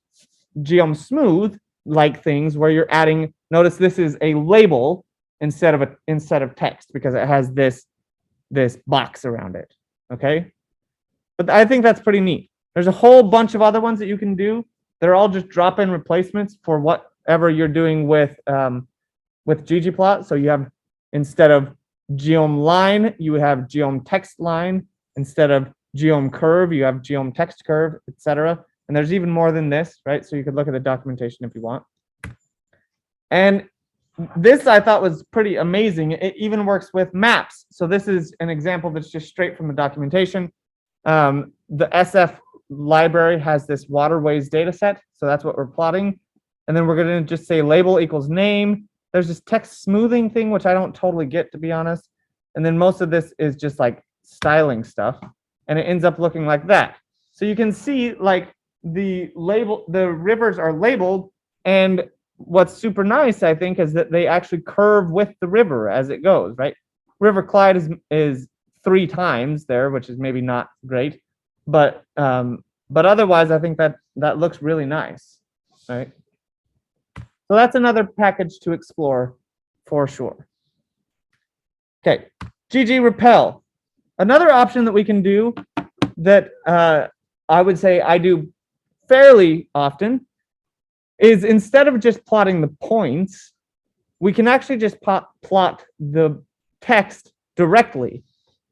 Geom Smooth like things where you're adding. Notice this is a label instead of text because it has this box around it. Okay, but I think that's pretty neat. There's a whole bunch of other ones that you can do. They're all just drop-in replacements for whatever you're doing with ggplot. So you have, instead of Geom line, you have Geom Text line. Instead of Geom curve, you have Geom Text curve, etc. And there's even more than this, right? So you could look at the documentation if you want. And this I thought was pretty amazing. It even works with maps. So this is an example that's just straight from the documentation. The SF library has this waterways data set. So that's what we're plotting. And then we're going to just say label equals name. There's this text smoothing thing, which I don't totally get, to be honest. And then most of this is just like styling stuff. And it ends up looking like that. So you can see like the rivers are labeled. And what's super nice, I think, is that they actually curve with the river as it goes, right? River Clyde is 3 times there, which is maybe not great. But otherwise, I think that looks really nice, right? So that's another package to explore for sure. Okay, GG Repel. Another option that we can do that I would say I do fairly often is, instead of just plotting the points, we can actually just plot the text directly.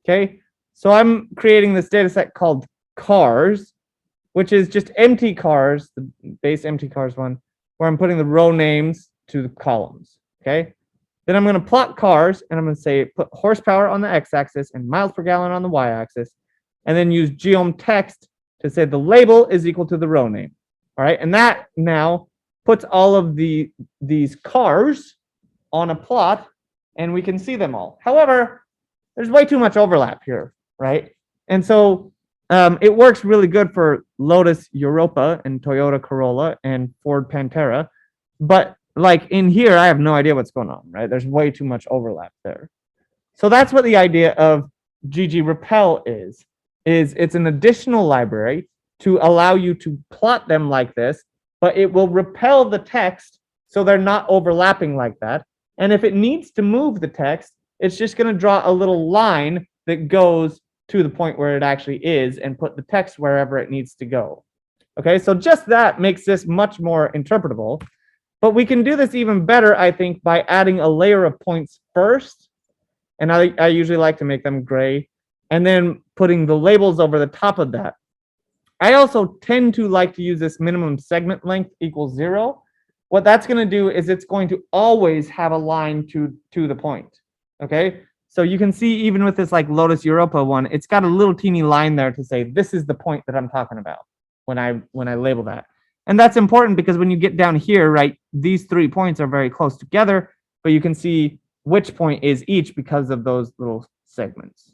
Okay, so I'm creating this data set called cars, which is just empty cars, the base empty cars one, where I'm putting the row names to the columns. Okay, then I'm going to plot cars, and I'm going to say put horsepower on the x-axis and miles per gallon on the y-axis, and then use Geom Text to say the label is equal to the row name. All right, and that now puts all of these cars on a plot, and we can see them all. However, there's way too much overlap here, right? And so it works really good for Lotus Europa and Toyota Corolla and Ford Pantera, but like in here, I have no idea what's going on, right? There's way too much overlap there. So that's what the idea of GG Repel is it's an additional library to allow you to plot them like this, but it will repel the text so they're not overlapping like that. And if it needs to move the text, it's just going to draw a little line that goes to the point where it actually is and put the text wherever it needs to go. Okay, so just that makes this much more interpretable. But we can do this even better, I think, by adding a layer of points first. And I usually like to make them gray, and then putting the labels over the top of that. I also tend to like to use this minimum segment length equals 0. What that's going to do is it's going to always have a line to the point. Okay, so you can see even with this like Lotus Europa one, it's got a little teeny line there to say this is the point that I'm talking about when I label that. And that's important because when you get down here, right, these 3 points are very close together, but you can see which point is each because of those little segments.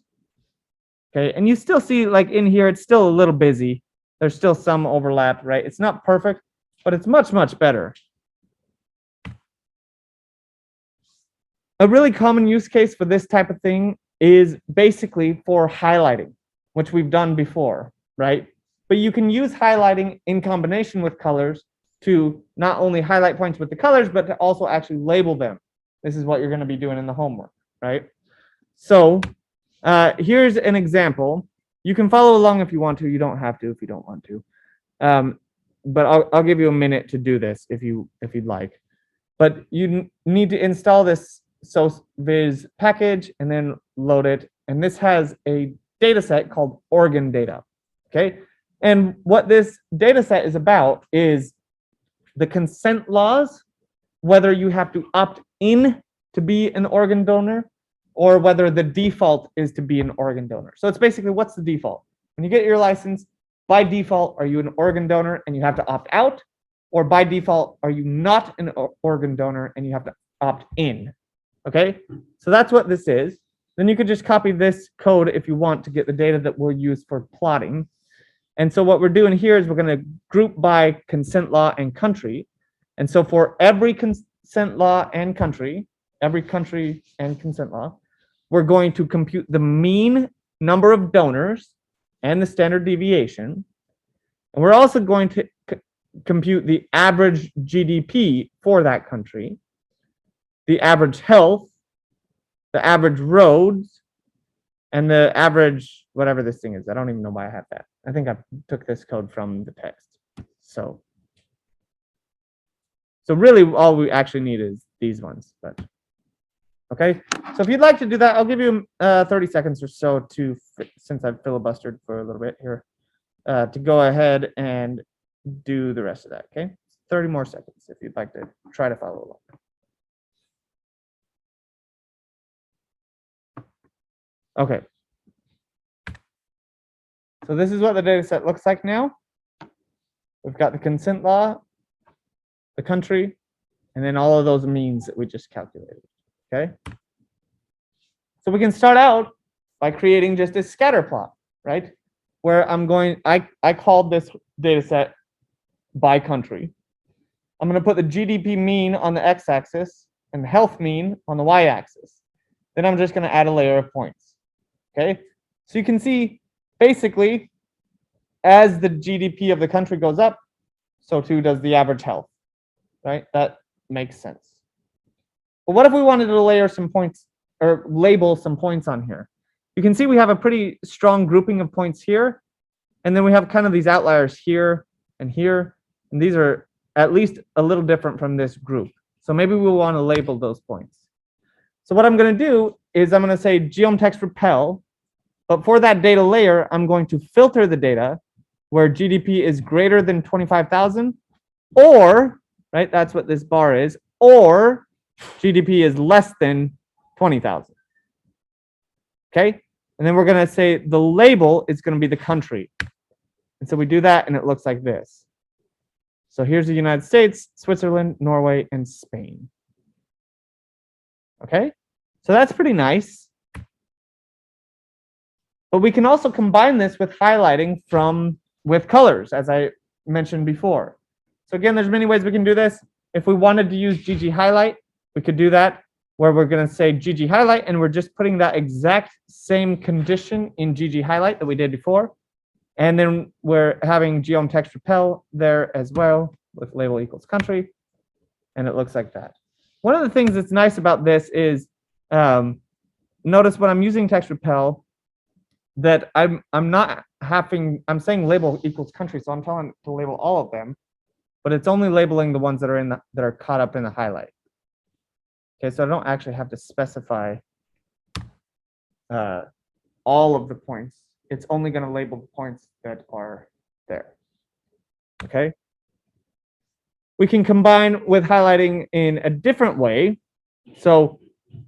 Okay, and you still see like in here, it's still a little busy. There's still some overlap, right? It's not perfect, but it's much, much better. A really common use case for this type of thing is basically for highlighting, which we've done before, right? But you can use highlighting in combination with colors to not only highlight points with the colors, but to also actually label them. This is what you're going to be doing in the homework, right? So here's an example. You can follow along if you want to. You don't have to if you don't want to. But I'll give you a minute to do this if you'd like. But you need to install this SOSViz package and then load it. And this has a data set called organ data. Okay. And what this data set is about is the consent laws, whether you have to opt in to be an organ donor or whether the default is to be an organ donor. So it's basically, what's the default? When you get your license, by default, are you an organ donor and you have to opt out? Or by default, are you not an organ donor and you have to opt in? Okay, so that's what this is. Then you could just copy this code if you want to get the data that we'll use for plotting. And so what we're doing here is we're going to group by consent law and country. And so for every consent law and country, every country and consent law, we're going to compute the mean number of donors and the standard deviation. And we're also going to compute the average GDP for that country, the average health, the average roads, and the average, whatever this thing is. I don't even know why I have that. I think I took this code from the text. So really all we actually need is these ones. But okay, so if you'd like to do that, I'll give you 30 seconds or so to, since I've filibustered for a little bit here, to go ahead and do the rest of that. Okay, 30 more seconds if you'd like to try to follow along. Okay. So this is what the data set looks like now. We've got the consent law, the country, and then all of those means that we just calculated. Okay. So we can start out by creating just a scatter plot, right? Where I'm going, I called this data set by country. I'm going to put the GDP mean on the x-axis and the health mean on the y-axis. Then I'm just going to add a layer of points. Okay, so you can see basically as the GDP of the country goes up, so too does the average health, right? That makes sense. But what if we wanted to layer some points or label some points on here? You can see we have a pretty strong grouping of points here, and then we have kind of these outliers here and here, and these are at least a little different from this group. So maybe we'll want to label those points. So what I'm going to do is I'm going to say Geom Text repel, but for that data layer, I'm going to filter the data where GDP is greater than 25,000, or, right, that's what this bar is, or GDP is less than 20,000. Okay, and then we're going to say the label is going to be the country. And so we do that, and it looks like this. So here's the United States, Switzerland, Norway, and Spain. Okay, so that's pretty nice. But we can also combine this with highlighting with colors, as I mentioned before. So again, there's many ways we can do this. If we wanted to use GG highlight, we could do that, where we're going to say GG highlight, and we're just putting that exact same condition in GG highlight that we did before. And then we're having Geom Text repel there as well with label equals country, and it looks like that. One of the things that's nice about this is, notice when I'm using text repel, that I'm saying label equals country, so I'm telling it to label all of them, but it's only labeling the ones that are caught up in the highlight. Okay, so I don't actually have to specify all of the points. It's only going to label the points that are there. Okay. We can combine with highlighting in a different way. So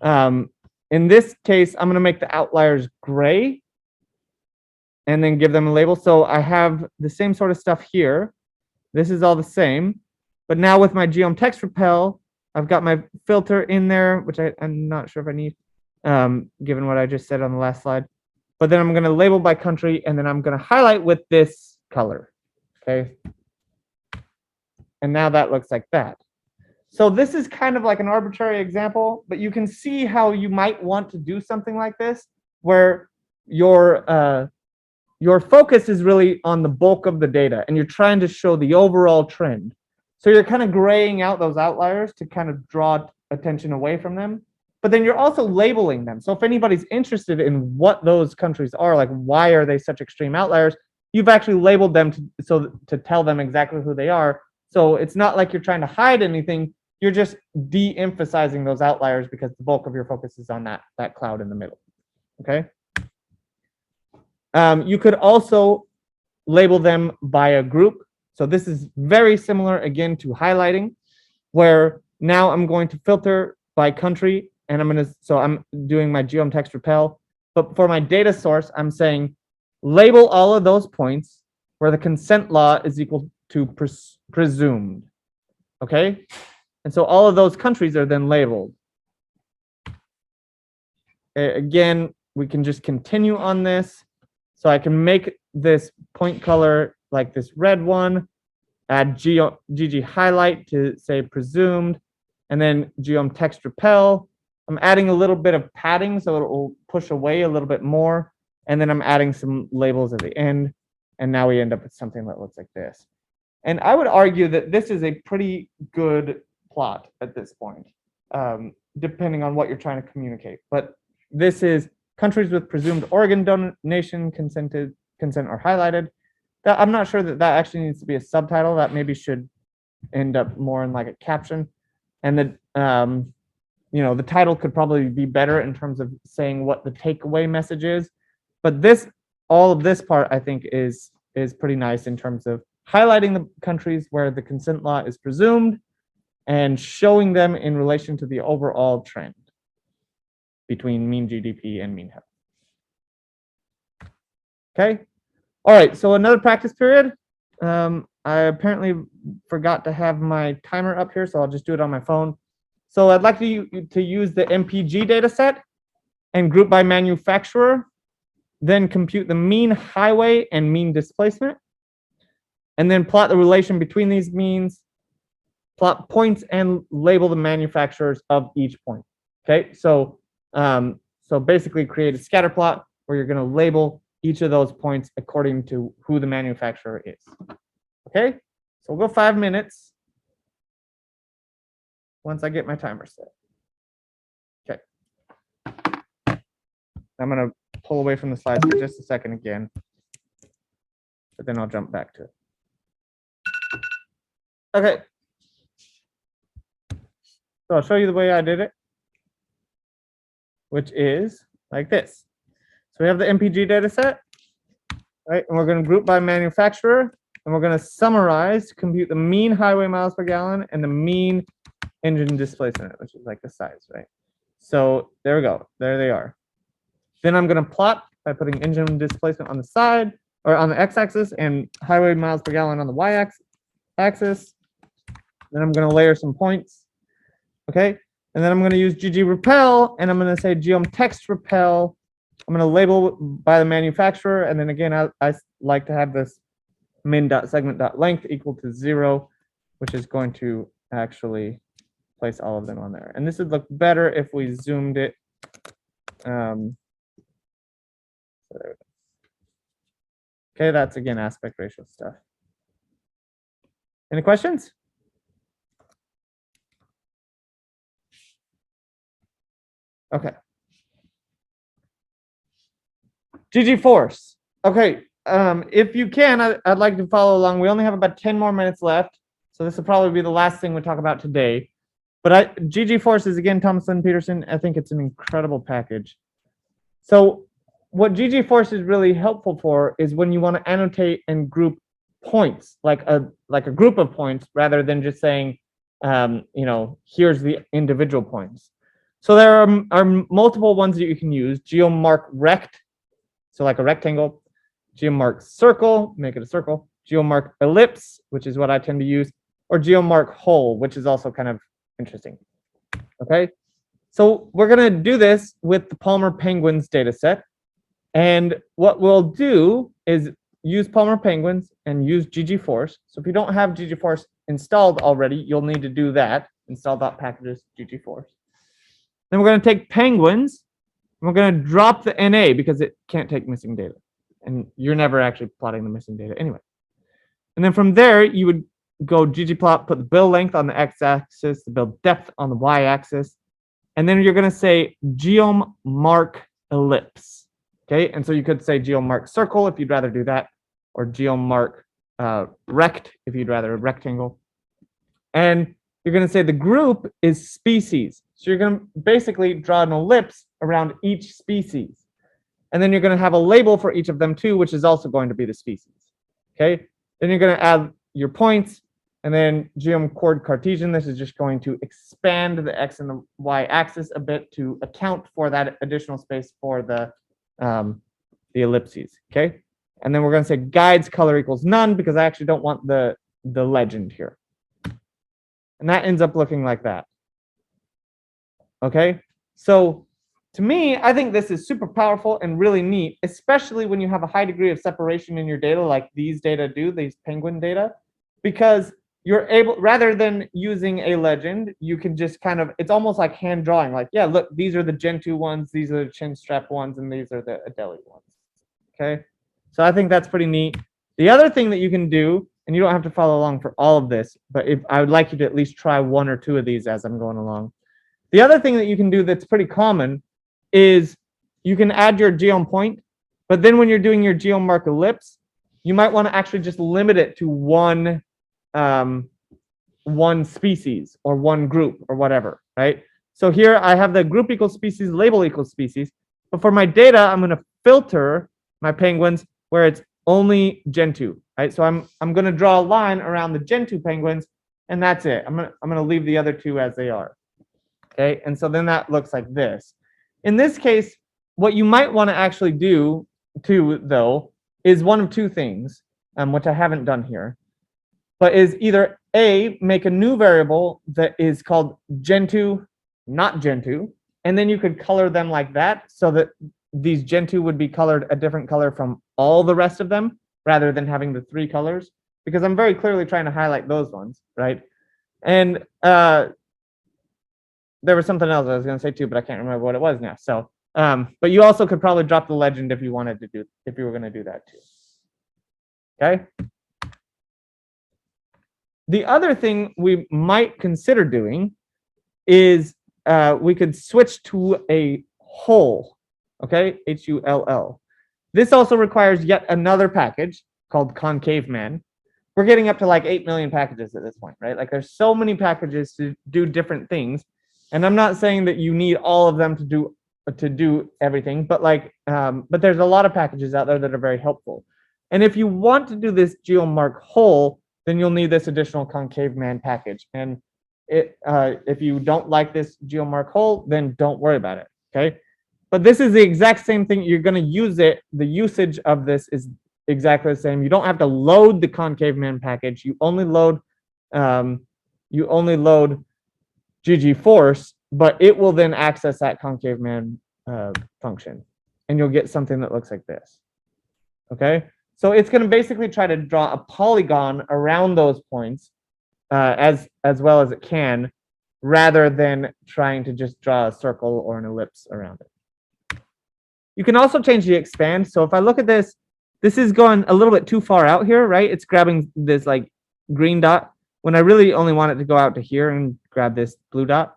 in this case, I'm going to make the outliers gray and then give them a label. So I have the same sort of stuff here. This is all the same. But now with my Geom Text repel, I've got my filter in there, which I'm not sure if I need, given what I just said on the last slide. But then I'm going to label by country, and then I'm going to highlight with this color. Okay. And now that looks like that. So this is kind of like an arbitrary example, but you can see how you might want to do something like this, where your focus is really on the bulk of the data, and you're trying to show the overall trend. So you're kind of graying out those outliers to kind of draw attention away from them. But then you're also labeling them. So if anybody's interested in what those countries are, like why are they such extreme outliers, you've actually labeled them to tell them exactly who they are. So it's not like you're trying to hide anything. You're just de-emphasizing those outliers because the bulk of your focus is on that cloud in the middle. Okay. You could also label them by a group. So this is very similar again to highlighting, where now I'm going to filter by country, and I'm doing my Geom Text repel. But for my data source, I'm saying label all of those points where the consent law is equal to presumed. Okay, and so all of those countries are then labeled. Again, we can just continue on this. So I can make this point color like this red one, add GG highlight to say presumed, and then Geom Text repel. I'm adding a little bit of padding so it will push away a little bit more, and then I'm adding some labels at the end, and now we end up with something that looks like this. And I would argue that this is a pretty good plot at this point, depending on what you're trying to communicate. But this is countries with presumed organ donation consent are highlighted. That, I'm not sure that that actually needs to be a subtitle. That maybe should end up more in like a caption. And the you know, the title could probably be better in terms of saying what the takeaway message is. But this, all of this part, I think is pretty nice in terms of highlighting the countries where the consent law is presumed and showing them in relation to the overall trend between mean GDP and mean health. Okay. All right. So another practice period. I apparently forgot to have my timer up here, so I'll just do it on my phone. So I'd like to use the MPG data set and group by manufacturer, then compute the mean highway and mean displacement, and then plot the relation between these means, plot points, and label the manufacturers of each point. Okay, so so basically create a scatter plot where you're going to label each of those points according to who the manufacturer is. Okay, so we'll go 5 minutes once I get my timer set. Okay, I'm going to pull away from the slides for just a second again, but then I'll jump back to it. Okay, so I'll show you the way I did it, which is like this. So we have the MPG data set, right? And we're going to group by manufacturer, and we're going to summarize, compute the mean highway miles per gallon and the mean engine displacement, which is like the size, right? So there we go. There they are. Then I'm going to plot by putting engine displacement on the side or on the x-axis and highway miles per gallon on the y-axis. Then I'm going to layer some points. Okay. And then I'm going to use GG repel, and I'm going to say Geom Text repel. I'm going to label by the manufacturer. And then again, I like to have this min.segment.length equal to 0, which is going to actually place all of them on there. And this would look better if we zoomed it. Okay, that's again aspect ratio stuff. Any questions? Okay. GG force. Okay. If you can, I'd like to follow along. We only have about 10 more minutes left, so this will probably be the last thing we talk about today. But GG force is again Thomson Peterson. I think it's an incredible package. So what GG force is really helpful for is when you want to annotate and group points, like a group of points, rather than just saying, you know, here's the individual points. So there are multiple ones that you can use. Geom mark rect, so like a rectangle. Geom mark circle, make it a circle. Geom mark ellipse, which is what I tend to use, or Geom mark hole, which is also kind of interesting. Okay, so we're gonna do this with the Palmer Penguins data set. And what we'll do is use Palmer Penguins and use GG force. So if you don't have GG force installed already, you'll need to do that. Install.packages GG force. Then we're going to take penguins, and we're going to drop the NA because it can't take missing data. And you're never actually plotting the missing data anyway. And then from there, you would go ggplot, put the bill length on the x-axis, the bill depth on the y-axis. And then you're going to say Geom mark ellipse. Okay, and so you could say Geom mark circle if you'd rather do that, or Geom mark rect if you'd rather a rectangle. And you're going to say the group is species. So you're going to basically draw an ellipse around each species. And then you're going to have a label for each of them too, which is also going to be the species. Okay. Then you're going to add your points, and then Geom chord Cartesian. This is just going to expand the x and the y axis a bit to account for that additional space for the ellipses. Okay. And then we're going to say guides color equals none because I actually don't want the legend here. And that ends up looking like that. Okay, so to me, I think this is super powerful and really neat, especially when you have a high degree of separation in your data like these data do, these penguin data, because you're able, rather than using a legend, you can just kind of, it's almost like hand drawing, like, yeah, look, these are the Gentoo ones, these are the chin strap ones, and these are the Adeli ones. Okay, so I think that's pretty neat. The other thing that you can do, and you don't have to follow along for all of this, but if I would like you to at least try 1 or 2 of these as I'm going along. The other thing that you can do that's pretty common is you can add your geom point, but then when you're doing your geom mark ellipse, you might want to actually just limit it to one species or one group or whatever, right? So here I have the group equals species, label equals species, but for my data, I'm going to filter my penguins where it's only Gentoo, right? So I'm going to draw a line around the Gentoo penguins, and that's it. I'm going to leave the other 2 as they are. Okay, and so then that looks like this. In this case, what you might want to actually do too, though, is one of 2 things, which I haven't done here, but is either A, make a new variable that is called Gentoo, not Gentoo, and then you could color them like that so that these Gentoo would be colored a different color from all the rest of them rather than having the 3 colors, because I'm very clearly trying to highlight those ones, right? And there was something else I was going to say too, but I can't remember what it was now. So, but you also could probably drop the legend if you wanted to do, if you were going to do that too. Okay. The other thing we might consider doing is we could switch to a hull. Okay, HULL. This also requires yet another package called Concave Man. We're getting up to like 8 million packages at this point, right? Like there's so many packages to do different things. And I'm not saying that you need all of them to do everything, but like, but there's a lot of packages out there that are very helpful. And if you want to do this geom mark hull, then you'll need this additional Concave Man package. And if you don't like this geom mark hull, then don't worry about it. Okay. But this is the exact same thing. You're going to use it. The usage of this is exactly the same. You don't have to load the Concave Man package. You only load GG Force, but it will then access that Concave Man function, and you'll get something that looks like this. Okay, so it's going to basically try to draw a polygon around those points as well as it can, rather than trying to just draw a circle or an ellipse around it. You can also change the expand. So if I look at this, this is going a little bit too far out here, right? It's grabbing this like green dot when I really only want it to go out to here and grab this blue dot.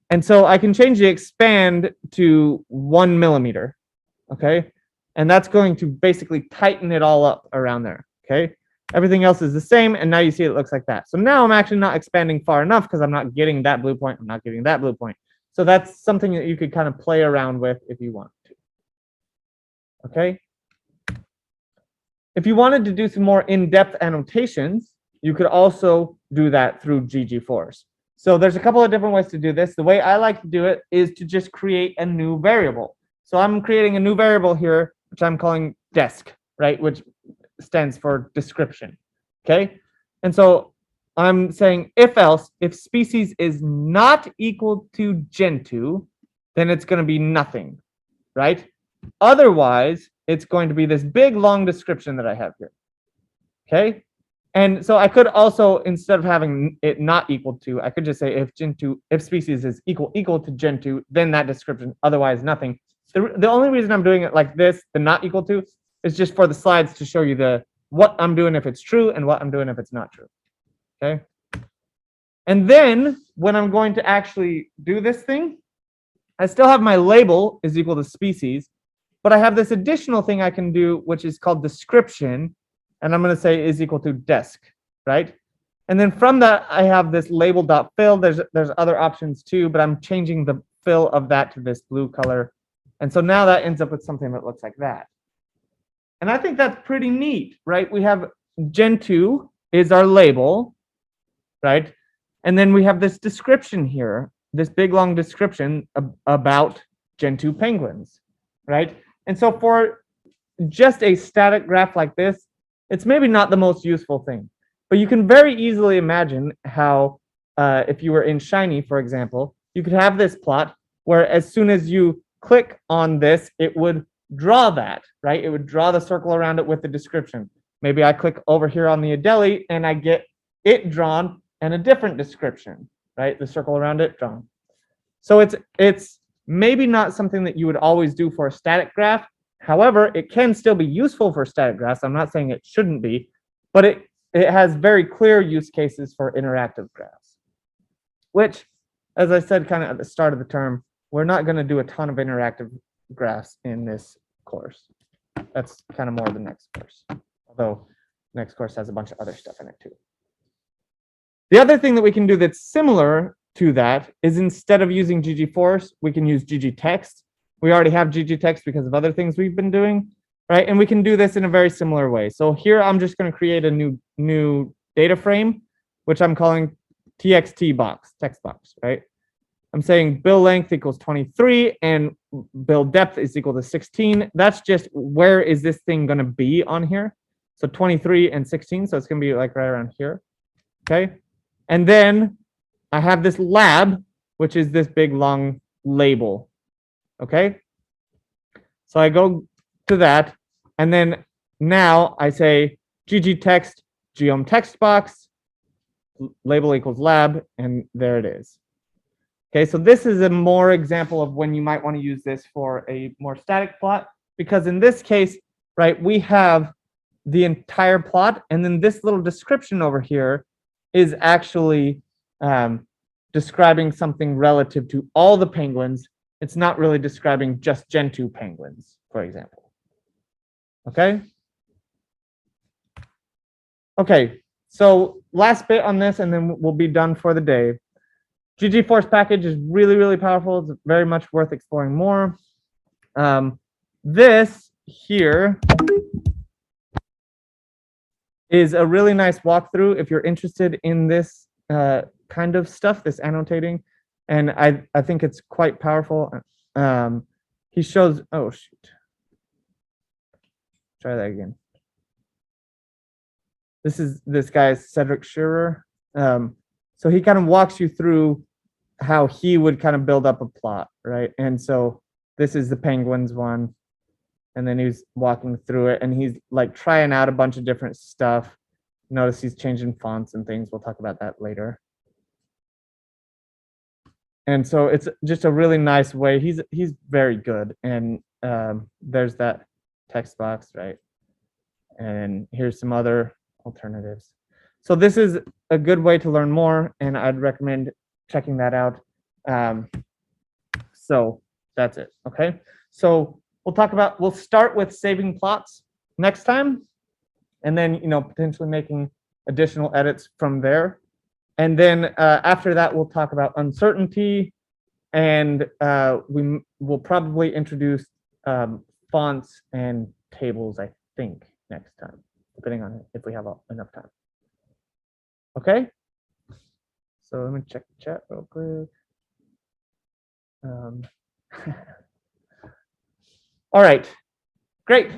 And so I can change the expand to 1 millimeter, okay? And that's going to basically tighten it all up around there, okay? Everything else is the same, and now you see it looks like that. So now I'm actually not expanding far enough because I'm not getting that blue point, I'm not getting that blue point. So that's something that you could kind of play around with if you want to, okay? If you wanted to do some more in-depth annotations, you could also do that through GG Force. So there's a couple of different ways to do this. The way I like to do it is to just create a new variable. So I'm creating a new variable here, which I'm calling desk, right? Which stands for description, okay? And so I'm saying if else, if species is not equal to Gentoo, then it's going to be nothing, right? Otherwise, it's going to be this big long description that I have here, okay? And so I could also, instead of having it not equal to, I could just say if species is equal to Gentoo, then that description, otherwise nothing. The only reason I'm doing it like this, the not equal to, is just for the slides to show you what I'm doing if it's true and what I'm doing if it's not true, okay? And then when I'm going to actually do this thing, I still have my label is equal to species, but I have this additional thing I can do, which is called description. And I'm going to say is equal to desk, right? And then from that, I have this label.fill. There's other options too, but I'm changing the fill of that to this blue color. And so now that ends up with something that looks like that. And I think that's pretty neat, right? We have Gentoo is our label, right? And then we have this description here, this big long description about Gentoo penguins, right? And so for just a static graph like this, it's maybe not the most useful thing, but you can very easily imagine how if you were in Shiny, for example, you could have this plot where as soon as you click on this, it would draw that, right? It would draw the circle around it with the description. Maybe I click over here on the Adelie and I get it drawn and a different description, right? The circle around it drawn. So it's maybe not something that you would always do for a static graph. However, it can still be useful for static graphs. I'm not saying it shouldn't be, but it has very clear use cases for interactive graphs, which, as I said kind of at the start of the term, we're not going to do a ton of interactive graphs in this course. That's kind of more the next course, although the next course has a bunch of other stuff in it too. The other thing that we can do that's similar to that is instead of using ggforce, we can use ggtext. We already have ggtext because of other things we've been doing, right? And we can do this in a very similar way. So here I'm just going to create a new data frame, which I'm calling txt box, text box, right? I'm saying bill length equals 23 and bill depth is equal to 16. That's just where is this thing going to be on here? So 23 and 16, so it's going to be like right around here, okay? And then I have this lab, which is this big long label, okay? So I go to that, and then now I say ggtext, geom text box, label equals lab, and there it is. Okay, so this is a more example of when you might want to use this for a more static plot, because in this case, right, we have the entire plot, and then this little description over here is actually describing something relative to all the penguins. It's not really describing just Gentoo penguins, for example. Okay? Okay, so last bit on this, and then we'll be done for the day. ggforce package is really, really powerful. It's very much worth exploring more. This here is a really nice walkthrough if you're interested in this kind of stuff, this annotating. And I think it's quite powerful. He shows, oh shoot. Try that again. This is this guy, Cedric Scherer. So he kind of walks you through how he would kind of build up a plot, right? And so this is the penguins one. And then he's walking through it and he's like trying out a bunch of different stuff. Notice he's changing fonts and things. We'll talk about that later. And so it's just a really nice way. He's very good. And there's that text box, right? And here's some other alternatives. So this is a good way to learn more, and I'd recommend checking that out. So that's it, okay? So we'll start with saving plots next time, and then, you know, potentially making additional edits from there. And then after that, we'll talk about uncertainty, and we will probably introduce fonts and tables, I think, next time, depending on if we have enough time. Okay, so let me check the chat real quick. All right, great.